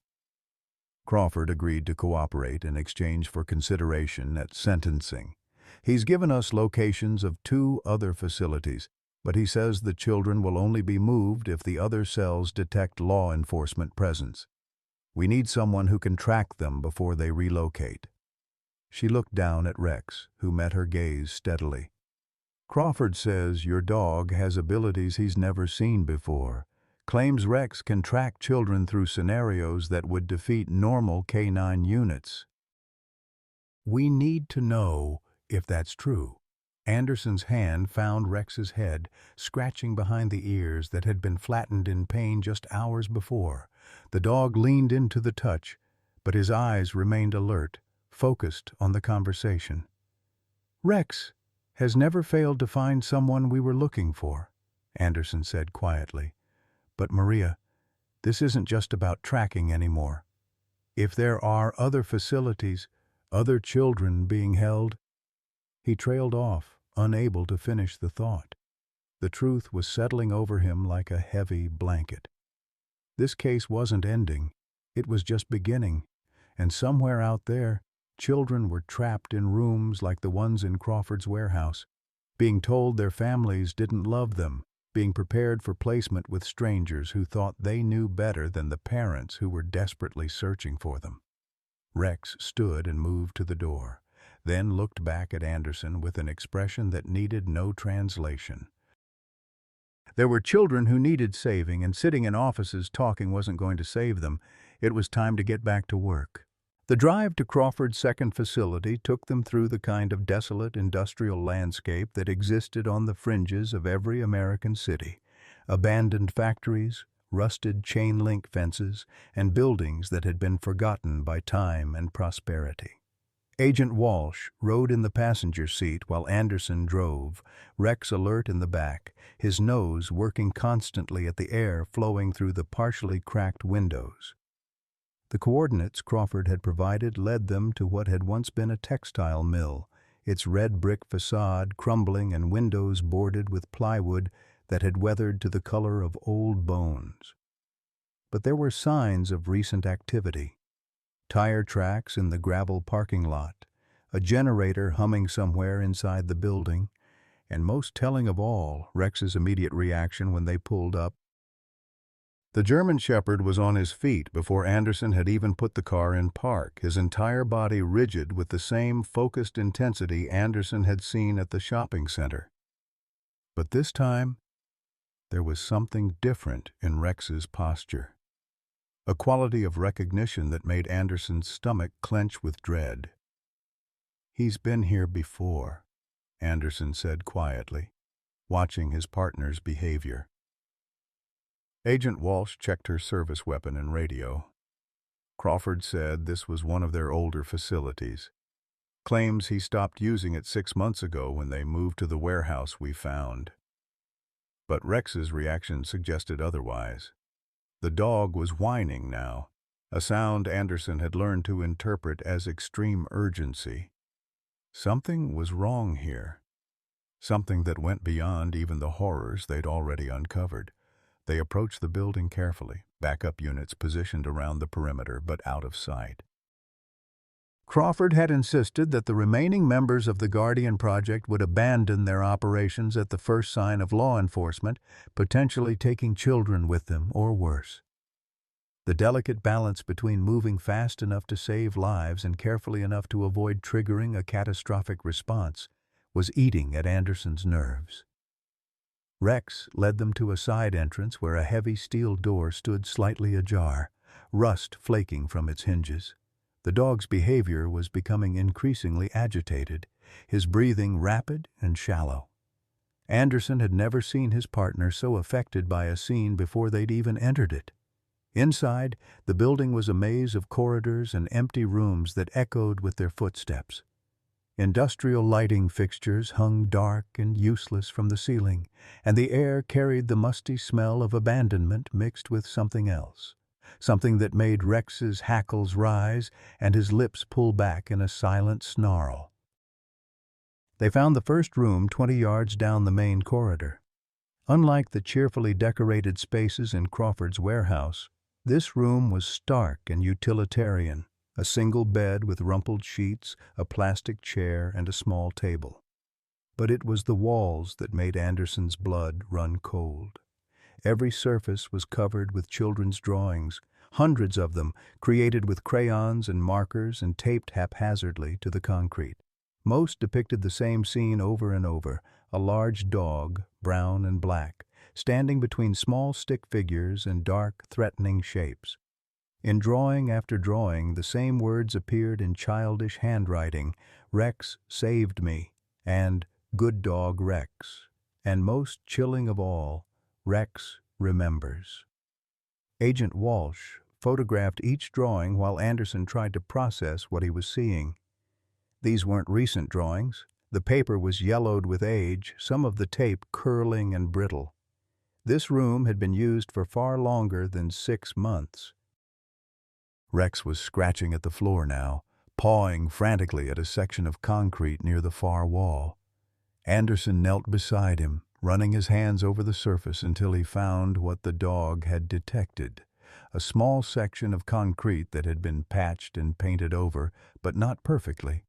Speaker 1: Crawford agreed to cooperate in exchange for consideration at sentencing. "He's given us locations of 2 other facilities, but he says the children will only be moved if the other cells detect law enforcement presence. We need someone who can track them before they relocate." She looked down at Rex, who met her gaze steadily. "Crawford says your dog has abilities he's never seen before. Claims Rex can track children through scenarios that would defeat normal canine units. We need to know if that's true." Anderson's hand found Rex's head, scratching behind the ears that had been flattened in pain just hours before. The dog leaned into the touch, but his eyes remained alert, focused on the conversation. "Rex has never failed to find someone we were looking for," Anderson said quietly. "But Maria, this isn't just about tracking anymore. If there are other facilities, other children being held—" He trailed off, unable to finish the thought. The truth was settling over him like a heavy blanket. This case wasn't ending. It was just beginning. And somewhere out there, children were trapped in rooms like the ones in Crawford's warehouse, being told their families didn't love them, being prepared for placement with strangers who thought they knew better than the parents who were desperately searching for them. Rex stood and moved to the door, then looked back at Anderson with an expression that needed no translation. There were children who needed saving, and sitting in offices talking wasn't going to save them. It was time to get back to work. The drive to Crawford's second facility took them through the kind of desolate industrial landscape that existed on the fringes of every American city. Abandoned factories, rusted chain-link fences, and buildings that had been forgotten by time and prosperity. Agent Walsh rode in the passenger seat while Anderson drove, Rex alert in the back, his nose working constantly at the air flowing through the partially cracked windows. The coordinates Crawford had provided led them to what had once been a textile mill, its red brick facade crumbling and windows boarded with plywood that had weathered to the color of old bones. But there were signs of recent activity. Tire tracks in the gravel parking lot, a generator humming somewhere inside the building, and most telling of all, Rex's immediate reaction when they pulled up. The German Shepherd was on his feet before Anderson had even put the car in park, his entire body rigid with the same focused intensity Anderson had seen at the shopping center. But this time, there was something different in Rex's posture. A quality of recognition that made Anderson's stomach clench with dread. "He's been here before," Anderson said quietly, watching his partner's behavior. Agent Walsh checked her service weapon and radio. Crawford said this was one of their older facilities. Claims he stopped using it 6 months ago when they moved to the warehouse we found. But Rex's reaction suggested otherwise. The dog was whining now, a sound Anderson had learned to interpret as extreme urgency. Something was wrong here. Something that went beyond even the horrors they'd already uncovered. They approached the building carefully, backup units positioned around the perimeter but out of sight. Crawford had insisted that the remaining members of the Guardian Project would abandon their operations at the first sign of law enforcement, potentially taking children with them or worse. The delicate balance between moving fast enough to save lives and carefully enough to avoid triggering a catastrophic response was eating at Anderson's nerves. Rex led them to a side entrance where a heavy steel door stood slightly ajar, rust flaking from its hinges. The dog's behavior was becoming increasingly agitated, his breathing rapid and shallow. Anderson had never seen his partner so affected by a scene before they'd even entered it. Inside, the building was a maze of corridors and empty rooms that echoed with their footsteps. Industrial lighting fixtures hung dark and useless from the ceiling, and the air carried the musty smell of abandonment mixed with something else, something that made Rex's hackles rise and his lips pull back in a silent snarl. They found the first room 20 yards down the main corridor. Unlike the cheerfully decorated spaces in Crawford's warehouse, this room was stark and utilitarian. A single bed with rumpled sheets, a plastic chair, and a small table. But it was the walls that made Anderson's blood run cold. Every surface was covered with children's drawings, hundreds of them, created with crayons and markers and taped haphazardly to the concrete. Most depicted the same scene over and over, a large dog, brown and black, standing between small stick figures and dark, threatening shapes. In drawing after drawing, the same words appeared in childish handwriting: "Rex saved me," and "Good dog Rex," and most chilling of all, "Rex remembers." Agent Walsh photographed each drawing while Anderson tried to process what he was seeing. These weren't recent drawings. The paper was yellowed with age, some of the tape curling and brittle. This room had been used for far longer than 6 months. Rex was scratching at the floor now, pawing frantically at a section of concrete near the far wall. Anderson knelt beside him, running his hands over the surface until he found what the dog had detected: a small section of concrete that had been patched and painted over, but not perfectly.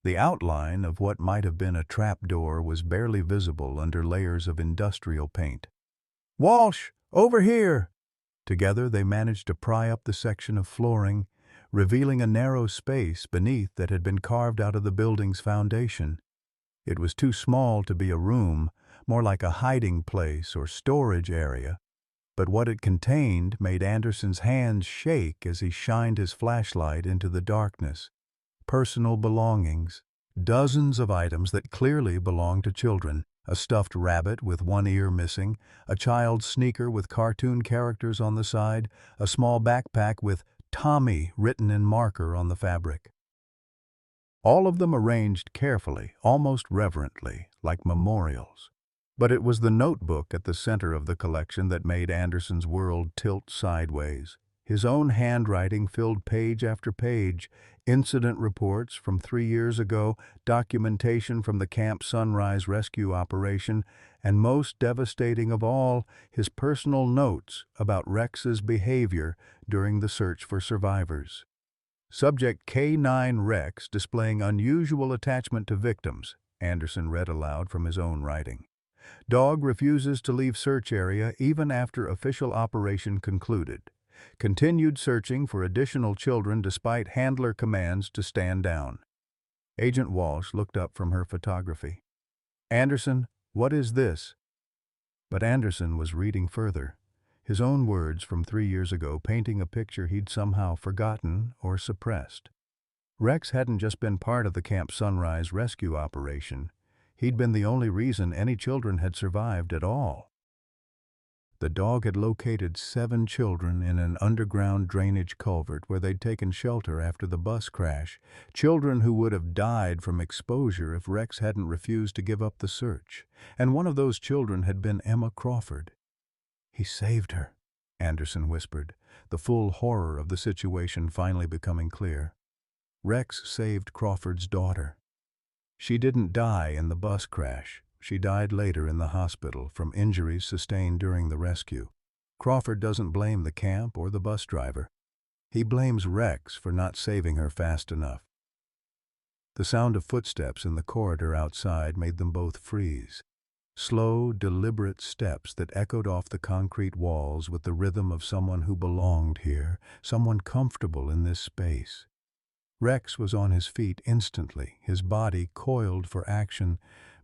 Speaker 1: The outline of what might have been a trapdoor was barely visible under layers of industrial paint. "Walsh, over here!" Together they managed to pry up the section of flooring, revealing a narrow space beneath that had been carved out of the building's foundation. It was too small to be a room, more like a hiding place or storage area, but what it contained made Anderson's hands shake as he shined his flashlight into the darkness. Personal belongings, dozens of items that clearly belonged to children. A stuffed rabbit with one ear missing, a child's sneaker with cartoon characters on the side, a small backpack with "Tommy" written in marker on the fabric. All of them arranged carefully, almost reverently, like memorials. But it was the notebook at the center of the collection that made Anderson's world tilt sideways. His own handwriting filled page after page: incident reports from 3 years ago, documentation from the Camp Sunrise rescue operation, and most devastating of all, his personal notes about Rex's behavior during the search for survivors. Subject K9 Rex displaying unusual attachment to victims, Anderson read aloud from his own writing. Dog refuses to leave search area even after official operation concluded. Continued searching for additional children despite handler commands to stand down. Agent Walsh looked up from her photography. "Anderson, what is this?" But Anderson was reading further, his own words from 3 years ago painting a picture he'd somehow forgotten or suppressed. Rex hadn't just been part of the Camp Sunrise rescue operation. He'd been the only reason any children had survived at all. The dog had located 7 children in an underground drainage culvert where they'd taken shelter after the bus crash, children who would have died from exposure if Rex hadn't refused to give up the search. And one of those children had been Emma Crawford. "He saved her," Anderson whispered, the full horror of the situation finally becoming clear. Rex saved Crawford's daughter. She didn't die in the bus crash. She died later in the hospital from injuries sustained during the rescue. Crawford doesn't blame the camp or the bus driver. He blames Rex for not saving her fast enough. The sound of footsteps in the corridor outside made them both freeze. Slow, deliberate steps that echoed off the concrete walls with the rhythm of someone who belonged here, someone comfortable in this space. Rex was on his feet instantly, his body coiled for action,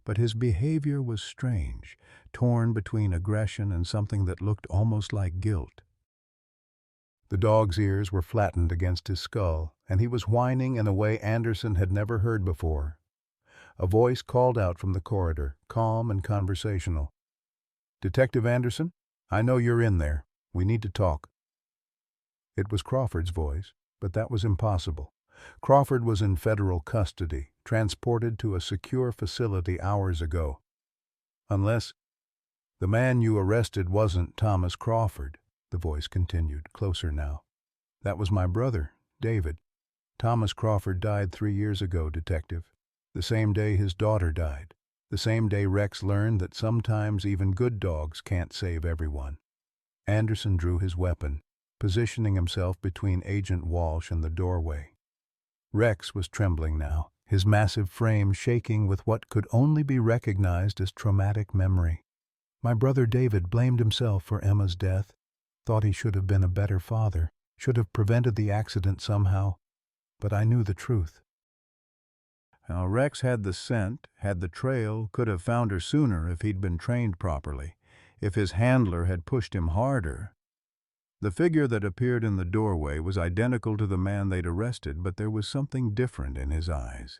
Speaker 1: but his behavior was strange, torn between aggression and something that looked almost like guilt. The dog's ears were flattened against his skull, and he was whining in a way Anderson had never heard before. A voice called out from the corridor, calm and conversational. "Detective Anderson, I know you're in there. We need to talk." It was Crawford's voice, but that was impossible. Crawford was in federal custody, transported to a secure facility hours ago. "Unless the man you arrested wasn't Thomas Crawford," the voice continued, closer now. "That was my brother, David. Thomas Crawford died 3 years ago, Detective. The same day his daughter died. The same day Rex learned that sometimes even good dogs can't save everyone." Anderson drew his weapon, positioning himself between Agent Walsh and the doorway. Rex was trembling now, his massive frame shaking with what could only be recognized as traumatic memory. "My brother David blamed himself for Emma's death, thought he should have been a better father, should have prevented the accident somehow, but I knew the truth." Now, Rex had the scent, had the trail, could have found her sooner if he'd been trained properly, if his handler had pushed him harder. The figure that appeared in the doorway was identical to the man they'd arrested, but there was something different in his eyes.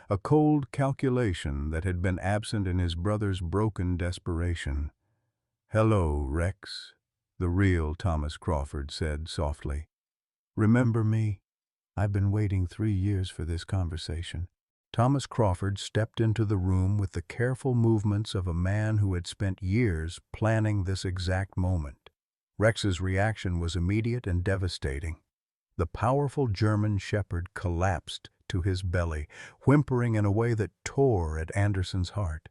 Speaker 1: A cold calculation that had been absent in his brother's broken desperation. "Hello, Rex," the real Thomas Crawford said softly. "Remember me? I've been waiting 3 years for this conversation." Thomas Crawford stepped into the room with the careful movements of a man who had spent years planning this exact moment. Rex's reaction was immediate and devastating. The powerful German shepherd collapsed to his belly, whimpering in a way that tore at Anderson's heart.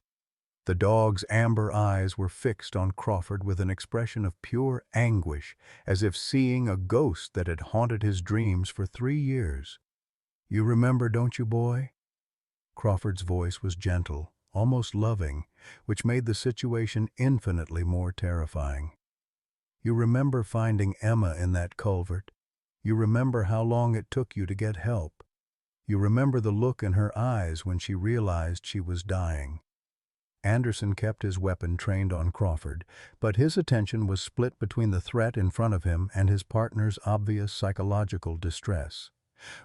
Speaker 1: The dog's amber eyes were fixed on Crawford with an expression of pure anguish, as if seeing a ghost that had haunted his dreams for 3 years. "You remember, don't you, boy?" Crawford's voice was gentle, almost loving, which made the situation infinitely more terrifying. "You remember finding Emma in that culvert? You remember how long it took you to get help? You remember the look in her eyes when she realized she was dying?" Anderson kept his weapon trained on Crawford, but his attention was split between the threat in front of him and his partner's obvious psychological distress.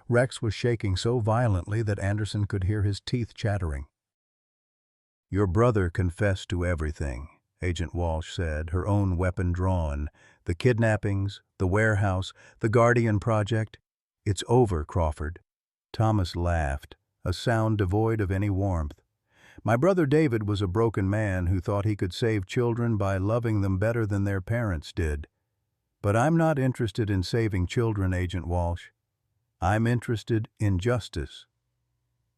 Speaker 1: Rex was shaking so violently that Anderson could hear his teeth chattering. "Your brother confessed to everything," Agent Walsh said, her own weapon drawn. "The kidnappings, the warehouse, the Guardian Project. It's over, Crawford." Thomas laughed, a sound devoid of any warmth. "My brother David was a broken man who thought he could save children by loving them better than their parents did. But I'm not interested in saving children, Agent Walsh. I'm interested in justice."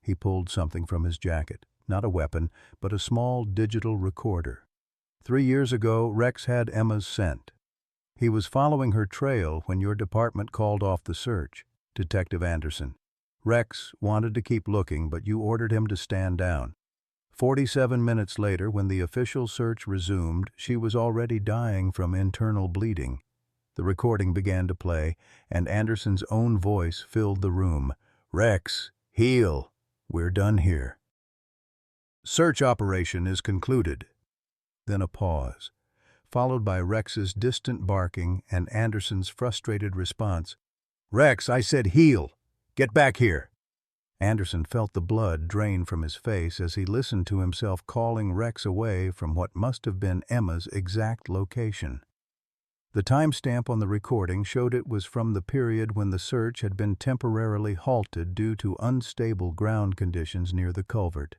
Speaker 1: He pulled something from his jacket, not a weapon, but a small digital recorder. 3 years ago, Rex had Emma's scent. He was following her trail when your department called off the search, Detective Anderson. Rex wanted to keep looking, but you ordered him to stand down. 47 minutes later, when the official search resumed, she was already dying from internal bleeding. The recording began to play, and Anderson's own voice filled the room. "Rex, heal. We're done here. Search operation is concluded." Then a pause, followed by Rex's distant barking and Anderson's frustrated response. "Rex, I said heal. Get back here." Anderson felt the blood drain from his face as he listened to himself calling Rex away from what must have been Emma's exact location. The timestamp on the recording showed it was from the period when the search had been temporarily halted due to unstable ground conditions near the culvert.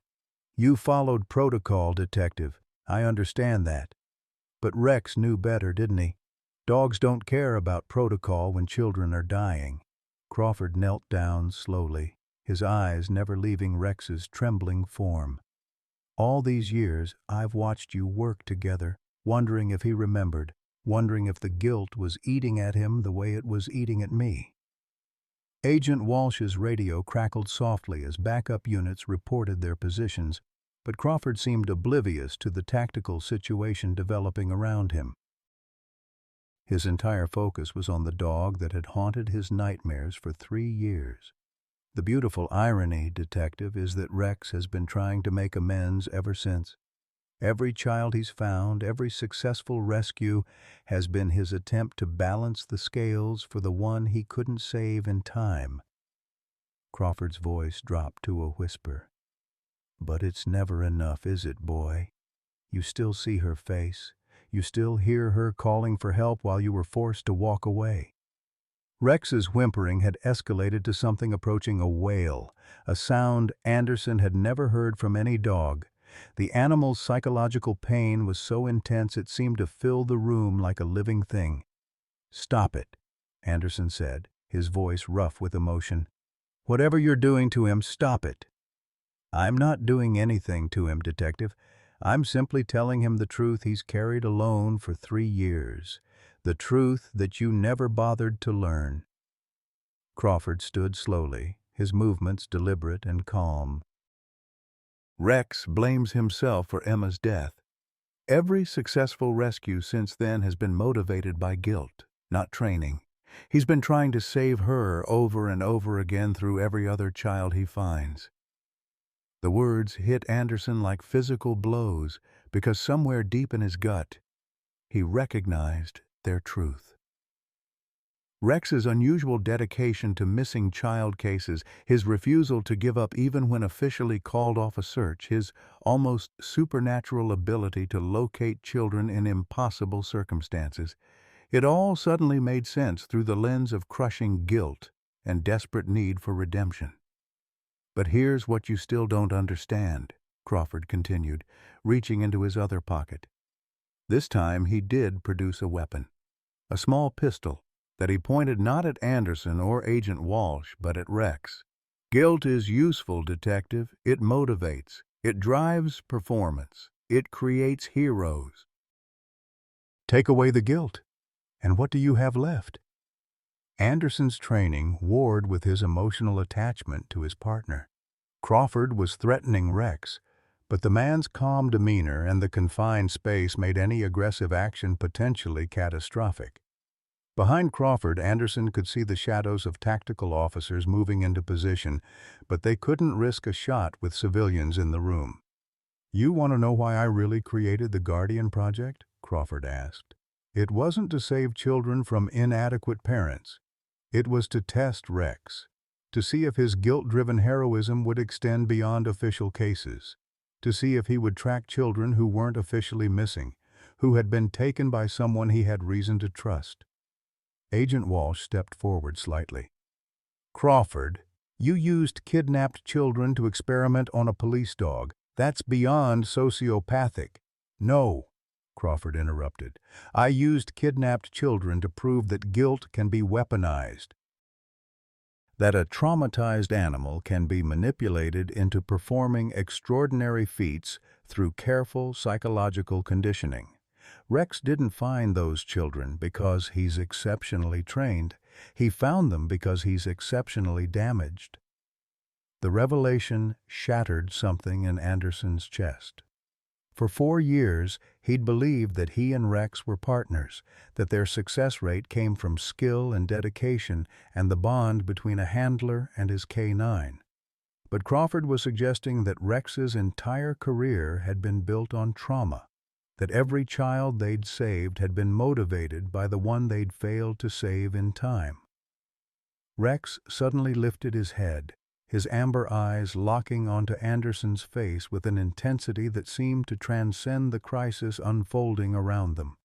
Speaker 1: "You followed protocol, Detective. I understand that. But Rex knew better, didn't he? Dogs don't care about protocol when children are dying." Crawford knelt down slowly, his eyes never leaving Rex's trembling form. "All these years, I've watched you work together, wondering if he remembered, wondering if the guilt was eating at him the way it was eating at me." Agent Walsh's radio crackled softly as backup units reported their positions, but Crawford seemed oblivious to the tactical situation developing around him. His entire focus was on the dog that had haunted his nightmares for 3 years. The beautiful irony, Detective, is that Rex has been trying to make amends ever since. Every child he's found, every successful rescue has been his attempt to balance the scales for the one he couldn't save in time. Crawford's voice dropped to a whisper. But it's never enough, is it, boy? You still see her face. You still hear her calling for help while you were forced to walk away. Rex's whimpering had escalated to something approaching a wail, a sound Anderson had never heard from any dog. The animal's psychological pain was so intense it seemed to fill the room like a living thing. "Stop it," Anderson said, his voice rough with emotion. "Whatever you're doing to him, stop it." "I'm not doing anything to him, Detective. I'm simply telling him the truth he's carried alone for 3 years. The truth that you never bothered to learn." Crawford stood slowly, his movements deliberate and calm. Rex blames himself for Emma's death. Every successful rescue since then has been motivated by guilt, not training. He's been trying to save her over and over again through every other child he finds. The words hit Anderson like physical blows because somewhere deep in his gut, he recognized their truth. Rex's unusual dedication to missing child cases, his refusal to give up even when officially called off a search, his almost supernatural ability to locate children in impossible circumstances, it all suddenly made sense through the lens of crushing guilt and desperate need for redemption. "But here's what you still don't understand," Crawford continued, reaching into his other pocket. This time he did produce a weapon, a small pistol that he pointed not at Anderson or Agent Walsh, but at Rex. "Guilt is useful, Detective. It motivates. It drives performance. It creates heroes." "Take away the guilt, and what do you have left?" Anderson's training warred with his emotional attachment to his partner. Crawford was threatening Rex, but the man's calm demeanor and the confined space made any aggressive action potentially catastrophic. Behind Crawford, Anderson could see the shadows of tactical officers moving into position, but they couldn't risk a shot with civilians in the room. "You want to know why I really created the Guardian Project?" Crawford asked. "It wasn't to save children from inadequate parents. It was to test Rex, to see if his guilt-driven heroism would extend beyond official cases, to see if he would track children who weren't officially missing, who had been taken by someone he had reason to trust." Agent Walsh stepped forward slightly. "Crawford, you used kidnapped children to experiment on a police dog. That's beyond sociopathic." "No," Crawford interrupted. "I used kidnapped children to prove that guilt can be weaponized. That a traumatized animal can be manipulated into performing extraordinary feats through careful psychological conditioning. Rex didn't find those children because he's exceptionally trained. He found them because he's exceptionally damaged." The revelation shattered something in Anderson's chest. For 4 years, he'd believed that he and Rex were partners, that their success rate came from skill and dedication and the bond between a handler and his K9. But Crawford was suggesting that Rex's entire career had been built on trauma, that every child they'd saved had been motivated by the one they'd failed to save in time. Rex suddenly lifted his head, his amber eyes locking onto Anderson's face with an intensity that seemed to transcend the crisis unfolding around them.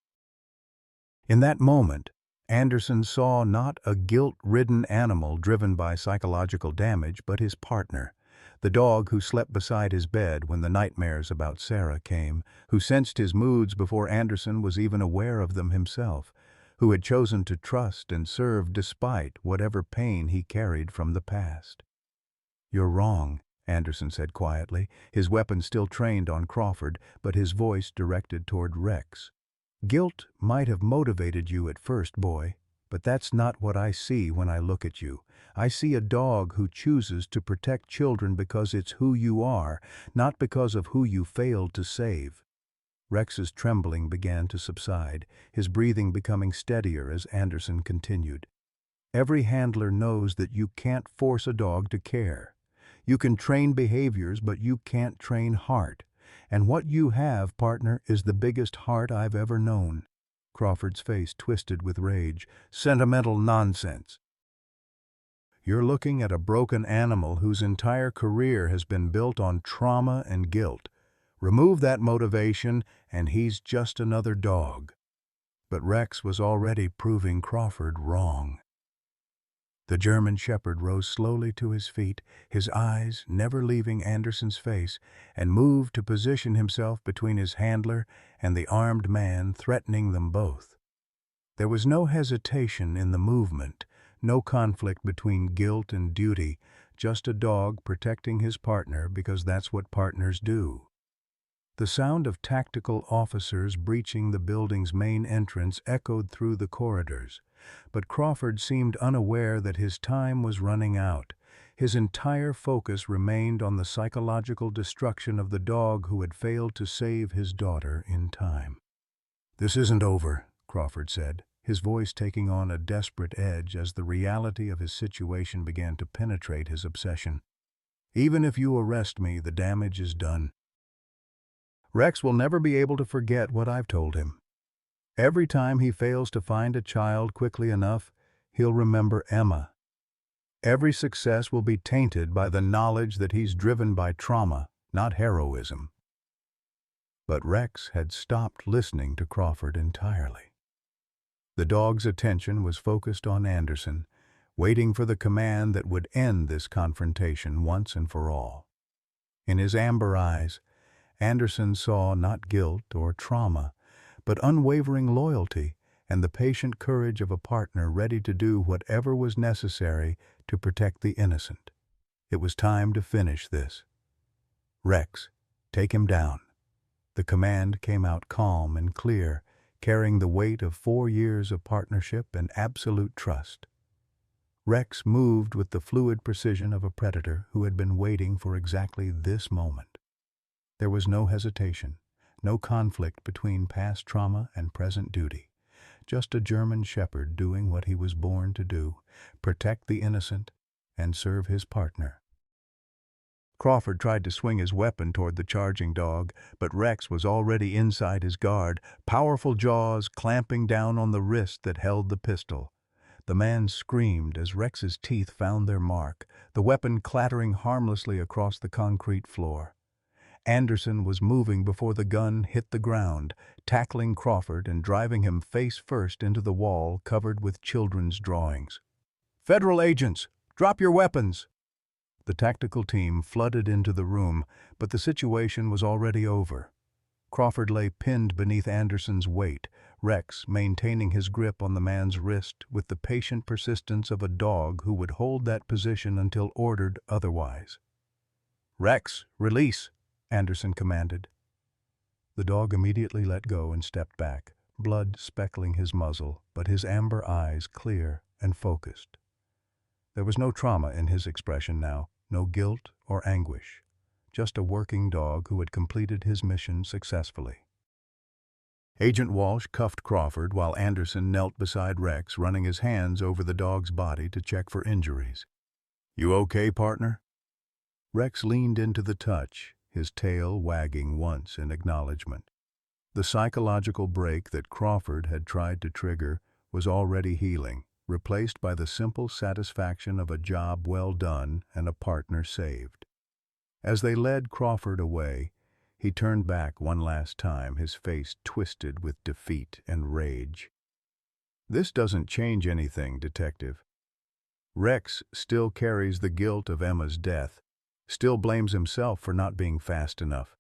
Speaker 1: In that moment, Anderson saw not a guilt-ridden animal driven by psychological damage, but his partner, the dog who slept beside his bed when the nightmares about Sarah came, who sensed his moods before Anderson was even aware of them himself, who had chosen to trust and serve despite whatever pain he carried from the past. "You're wrong," Anderson said quietly, his weapon still trained on Crawford, but his voice directed toward Rex. "Guilt might have motivated you at first, boy, but that's not what I see when I look at you. I see a dog who chooses to protect children because it's who you are, not because of who you failed to save." Rex's trembling began to subside, his breathing becoming steadier as Anderson continued. "Every handler knows that you can't force a dog to care. You can train behaviors, but you can't train heart. And what you have, partner, is the biggest heart I've ever known." Crawford's face twisted with rage. "Sentimental nonsense. You're looking at a broken animal whose entire career has been built on trauma and guilt. Remove that motivation, and he's just another dog." But Rex was already proving Crawford wrong. The German Shepherd rose slowly to his feet, his eyes never leaving Anderson's face, and moved to position himself between his handler and the armed man threatening them both. There was no hesitation in the movement, no conflict between guilt and duty, just a dog protecting his partner because that's what partners do. The sound of tactical officers breaching the building's main entrance echoed through the corridors, but Crawford seemed unaware that his time was running out. His entire focus remained on the psychological destruction of the dog who had failed to save his daughter in time. "This isn't over," Crawford said, his voice taking on a desperate edge as the reality of his situation began to penetrate his obsession. "Even if you arrest me, the damage is done. Rex will never be able to forget what I've told him. Every time he fails to find a child quickly enough, he'll remember Emma. Every success will be tainted by the knowledge that he's driven by trauma, not heroism." But Rex had stopped listening to Crawford entirely. The dog's attention was focused on Anderson, waiting for the command that would end this confrontation once and for all. In his amber eyes, Anderson saw not guilt or trauma, but unwavering loyalty and the patient courage of a partner ready to do whatever was necessary to protect the innocent. It was time to finish this. "Rex, take him down." The command came out calm and clear, carrying the weight of 4 years of partnership and absolute trust. Rex moved with the fluid precision of a predator who had been waiting for exactly this moment. There was no hesitation, no conflict between past trauma and present duty. Just a German shepherd doing what he was born to do, protect the innocent and serve his partner. Crawford tried to swing his weapon toward the charging dog, but Rex was already inside his guard, powerful jaws clamping down on the wrist that held the pistol. The man screamed as Rex's teeth found their mark, the weapon clattering harmlessly across the concrete floor. Anderson was moving before the gun hit the ground, tackling Crawford and driving him face first into the wall covered with children's drawings. "Federal agents, drop your weapons!" The tactical team flooded into the room, but the situation was already over. Crawford lay pinned beneath Anderson's weight, Rex maintaining his grip on the man's wrist with the patient persistence of a dog who would hold that position until ordered otherwise. "Rex, release!" Anderson commanded. The dog immediately let go and stepped back, blood speckling his muzzle, but his amber eyes clear and focused. There was no trauma in his expression now, no guilt or anguish, just a working dog who had completed his mission successfully. Agent Walsh cuffed Crawford while Anderson knelt beside Rex, running his hands over the dog's body to check for injuries. "You okay, partner?" Rex leaned into the touch, his tail wagging once in acknowledgement. The psychological break that Crawford had tried to trigger was already healing, replaced by the simple satisfaction of a job well done and a partner saved. As they led Crawford away, he turned back one last time, his face twisted with defeat and rage. "This doesn't change anything, Detective. Rex still carries the guilt of Emma's death, still blames himself for not being fast enough."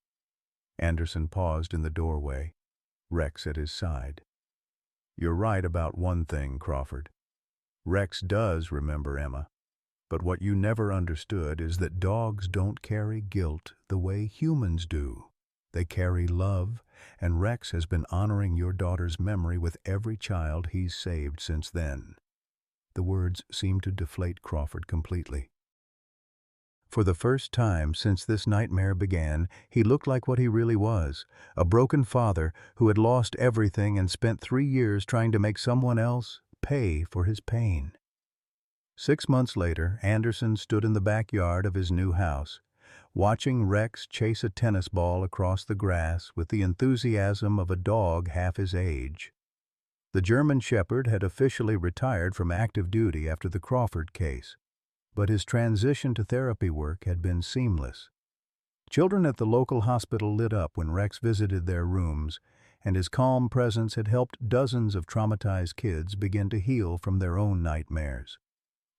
Speaker 1: Anderson paused in the doorway, Rex at his side. "You're right about one thing, Crawford. Rex does remember Emma, but what you never understood is that dogs don't carry guilt the way humans do. They carry love, and Rex has been honoring your daughter's memory with every child he's saved since then." The words seemed to deflate Crawford completely. For the first time since this nightmare began, he looked like what he really was, a broken father who had lost everything and spent 3 years trying to make someone else pay for his pain. 6 months later, Anderson stood in the backyard of his new house. watching Rex chase a tennis ball across the grass with the enthusiasm of a dog half his age. The German Shepherd had officially retired from active duty after the Crawford case, but his transition to therapy work had been seamless. Children at the local hospital lit up when Rex visited their rooms, and his calm presence had helped dozens of traumatized kids begin to heal from their own nightmares.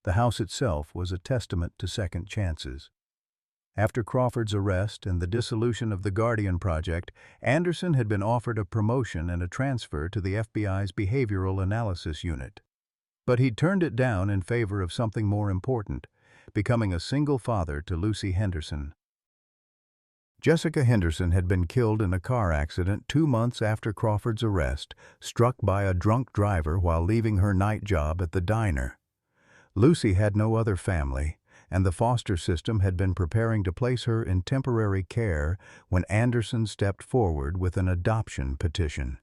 Speaker 1: The house itself was a testament to second chances. After Crawford's arrest and the dissolution of the Guardian Project, Anderson had been offered a promotion and a transfer to the FBI's Behavioral Analysis Unit. But he'd turned it down in favor of something more important, becoming a single father to Lucy Henderson. Jessica Henderson had been killed in a car accident 2 months after Crawford's arrest, struck by a drunk driver while leaving her night job at the diner. Lucy had no other family, and the foster system had been preparing to place her in temporary care when Anderson stepped forward with an adoption petition.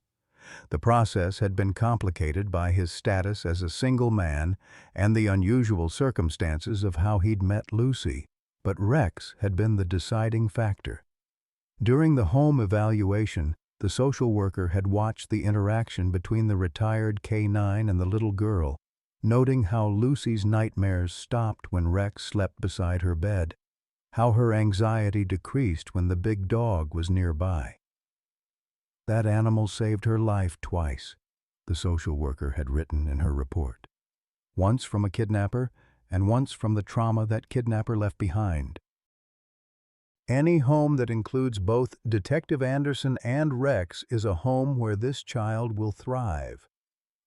Speaker 1: The process had been complicated by his status as a single man and the unusual circumstances of how he'd met Lucy, but Rex had been the deciding factor. During the home evaluation, the social worker had watched the interaction between the retired K-9 and the little girl, noting how Lucy's nightmares stopped when Rex slept beside her bed, how her anxiety decreased when the big dog was nearby. That animal saved her life twice, the social worker had written in her report. Once from a kidnapper, and once from the trauma that kidnapper left behind. Any home that includes both Detective Anderson and Rex is a home where this child will thrive.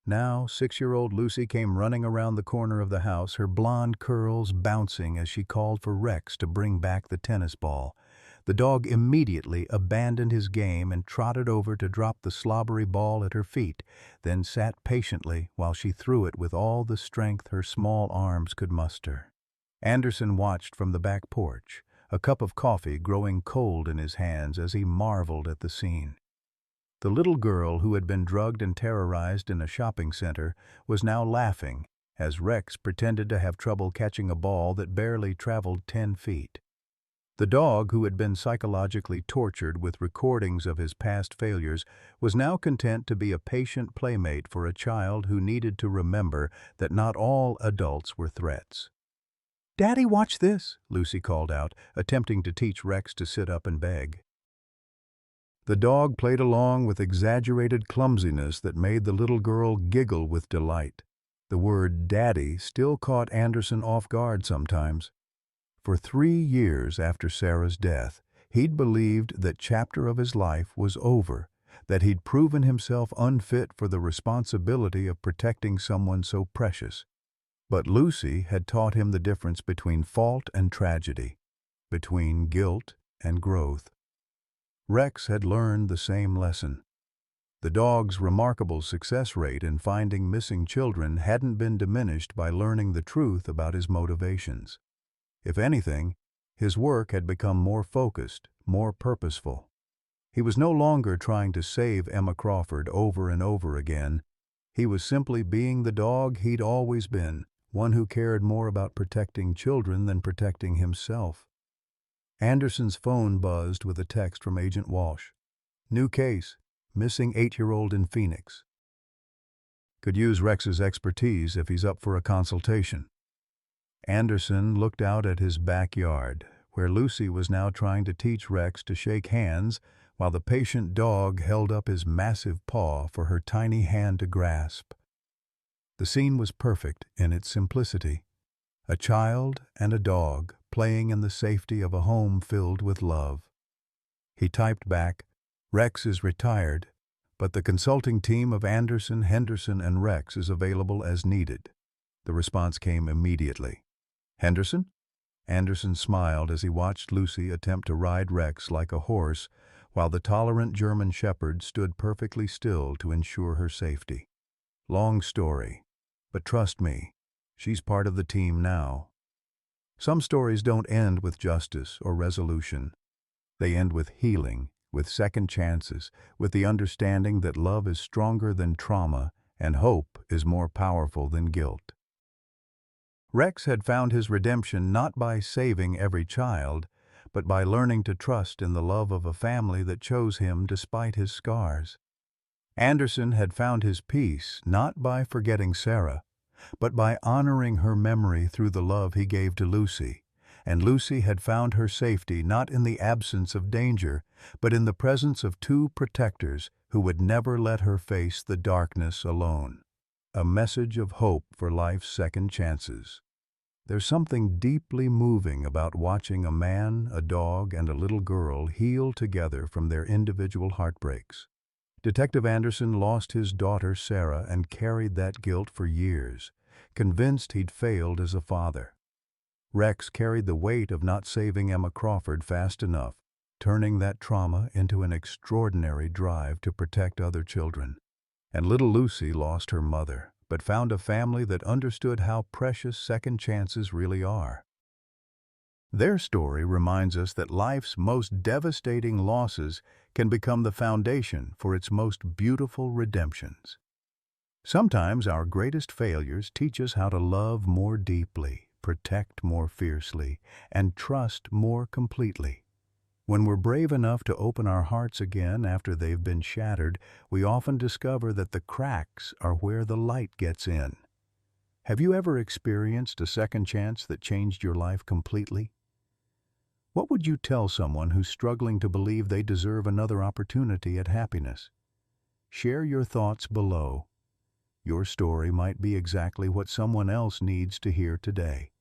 Speaker 1: Now, 6-year-old Lucy came running around the corner of the house, her blonde curls bouncing as she called for Rex to bring back the tennis ball. The dog immediately abandoned his game and trotted over to drop the slobbery ball at her feet, then sat patiently while she threw it with all the strength her small arms could muster. Anderson watched from the back porch, a cup of coffee growing cold in his hands as he marveled at the scene. The little girl who had been drugged and terrorized in a shopping center was now laughing as Rex pretended to have trouble catching a ball that barely traveled 10 feet. The dog, who had been psychologically tortured with recordings of his past failures, was now content to be a patient playmate for a child who needed to remember that not all adults were threats. "Daddy, watch this," Lucy called out, attempting to teach Rex to sit up and beg. The dog played along with exaggerated clumsiness that made the little girl giggle with delight. The word "daddy" still caught Anderson off guard sometimes. For 3 years after Sarah's death, he'd believed that chapter of his life was over, that he'd proven himself unfit for the responsibility of protecting someone so precious. But Lucy had taught him the difference between fault and tragedy, between guilt and growth. Rex had learned the same lesson. The dog's remarkable success rate in finding missing children hadn't been diminished by learning the truth about his motivations. If anything, his work had become more focused, more purposeful. He was no longer trying to save Emma Crawford over and over again. He was simply being the dog he'd always been, one who cared more about protecting children than protecting himself. Anderson's phone buzzed with a text from Agent Walsh. "New case, missing 8-year-old in Phoenix. Could use Rex's expertise if he's up for a consultation." Anderson looked out at his backyard, where Lucy was now trying to teach Rex to shake hands while the patient dog held up his massive paw for her tiny hand to grasp. The scene was perfect in its simplicity. A child and a dog playing in the safety of a home filled with love. He typed back, "Rex is retired, but the consulting team of Anderson, Henderson, and Rex is available as needed." The response came immediately. "Henderson?" Anderson smiled as he watched Lucy attempt to ride Rex like a horse, while the tolerant German Shepherd stood perfectly still to ensure her safety. "Long story, but trust me, she's part of the team now." Some stories don't end with justice or resolution. They end with healing, with second chances, with the understanding that love is stronger than trauma and hope is more powerful than guilt. Rex had found his redemption not by saving every child, but by learning to trust in the love of a family that chose him despite his scars. Anderson had found his peace not by forgetting Sarah, but by honoring her memory through the love he gave to Lucy. And Lucy had found her safety not in the absence of danger, but in the presence of two protectors who would never let her face the darkness alone. A message of hope for life's second chances. There's something deeply moving about watching a man, a dog, and a little girl heal together from their individual heartbreaks. Detective Anderson lost his daughter Sarah and carried that guilt for years, convinced he'd failed as a father. Rex carried the weight of not saving Emma Crawford fast enough, turning that trauma into an extraordinary drive to protect other children. And little Lucy lost her mother, but found a family that understood how precious second chances really are. Their story reminds us that life's most devastating losses can become the foundation for its most beautiful redemptions. Sometimes our greatest failures teach us how to love more deeply, protect more fiercely, and trust more completely. When we're brave enough to open our hearts again after they've been shattered, we often discover that the cracks are where the light gets in. Have you ever experienced a second chance that changed your life completely? What would you tell someone who's struggling to believe they deserve another opportunity at happiness? Share your thoughts below. Your story might be exactly what someone else needs to hear today.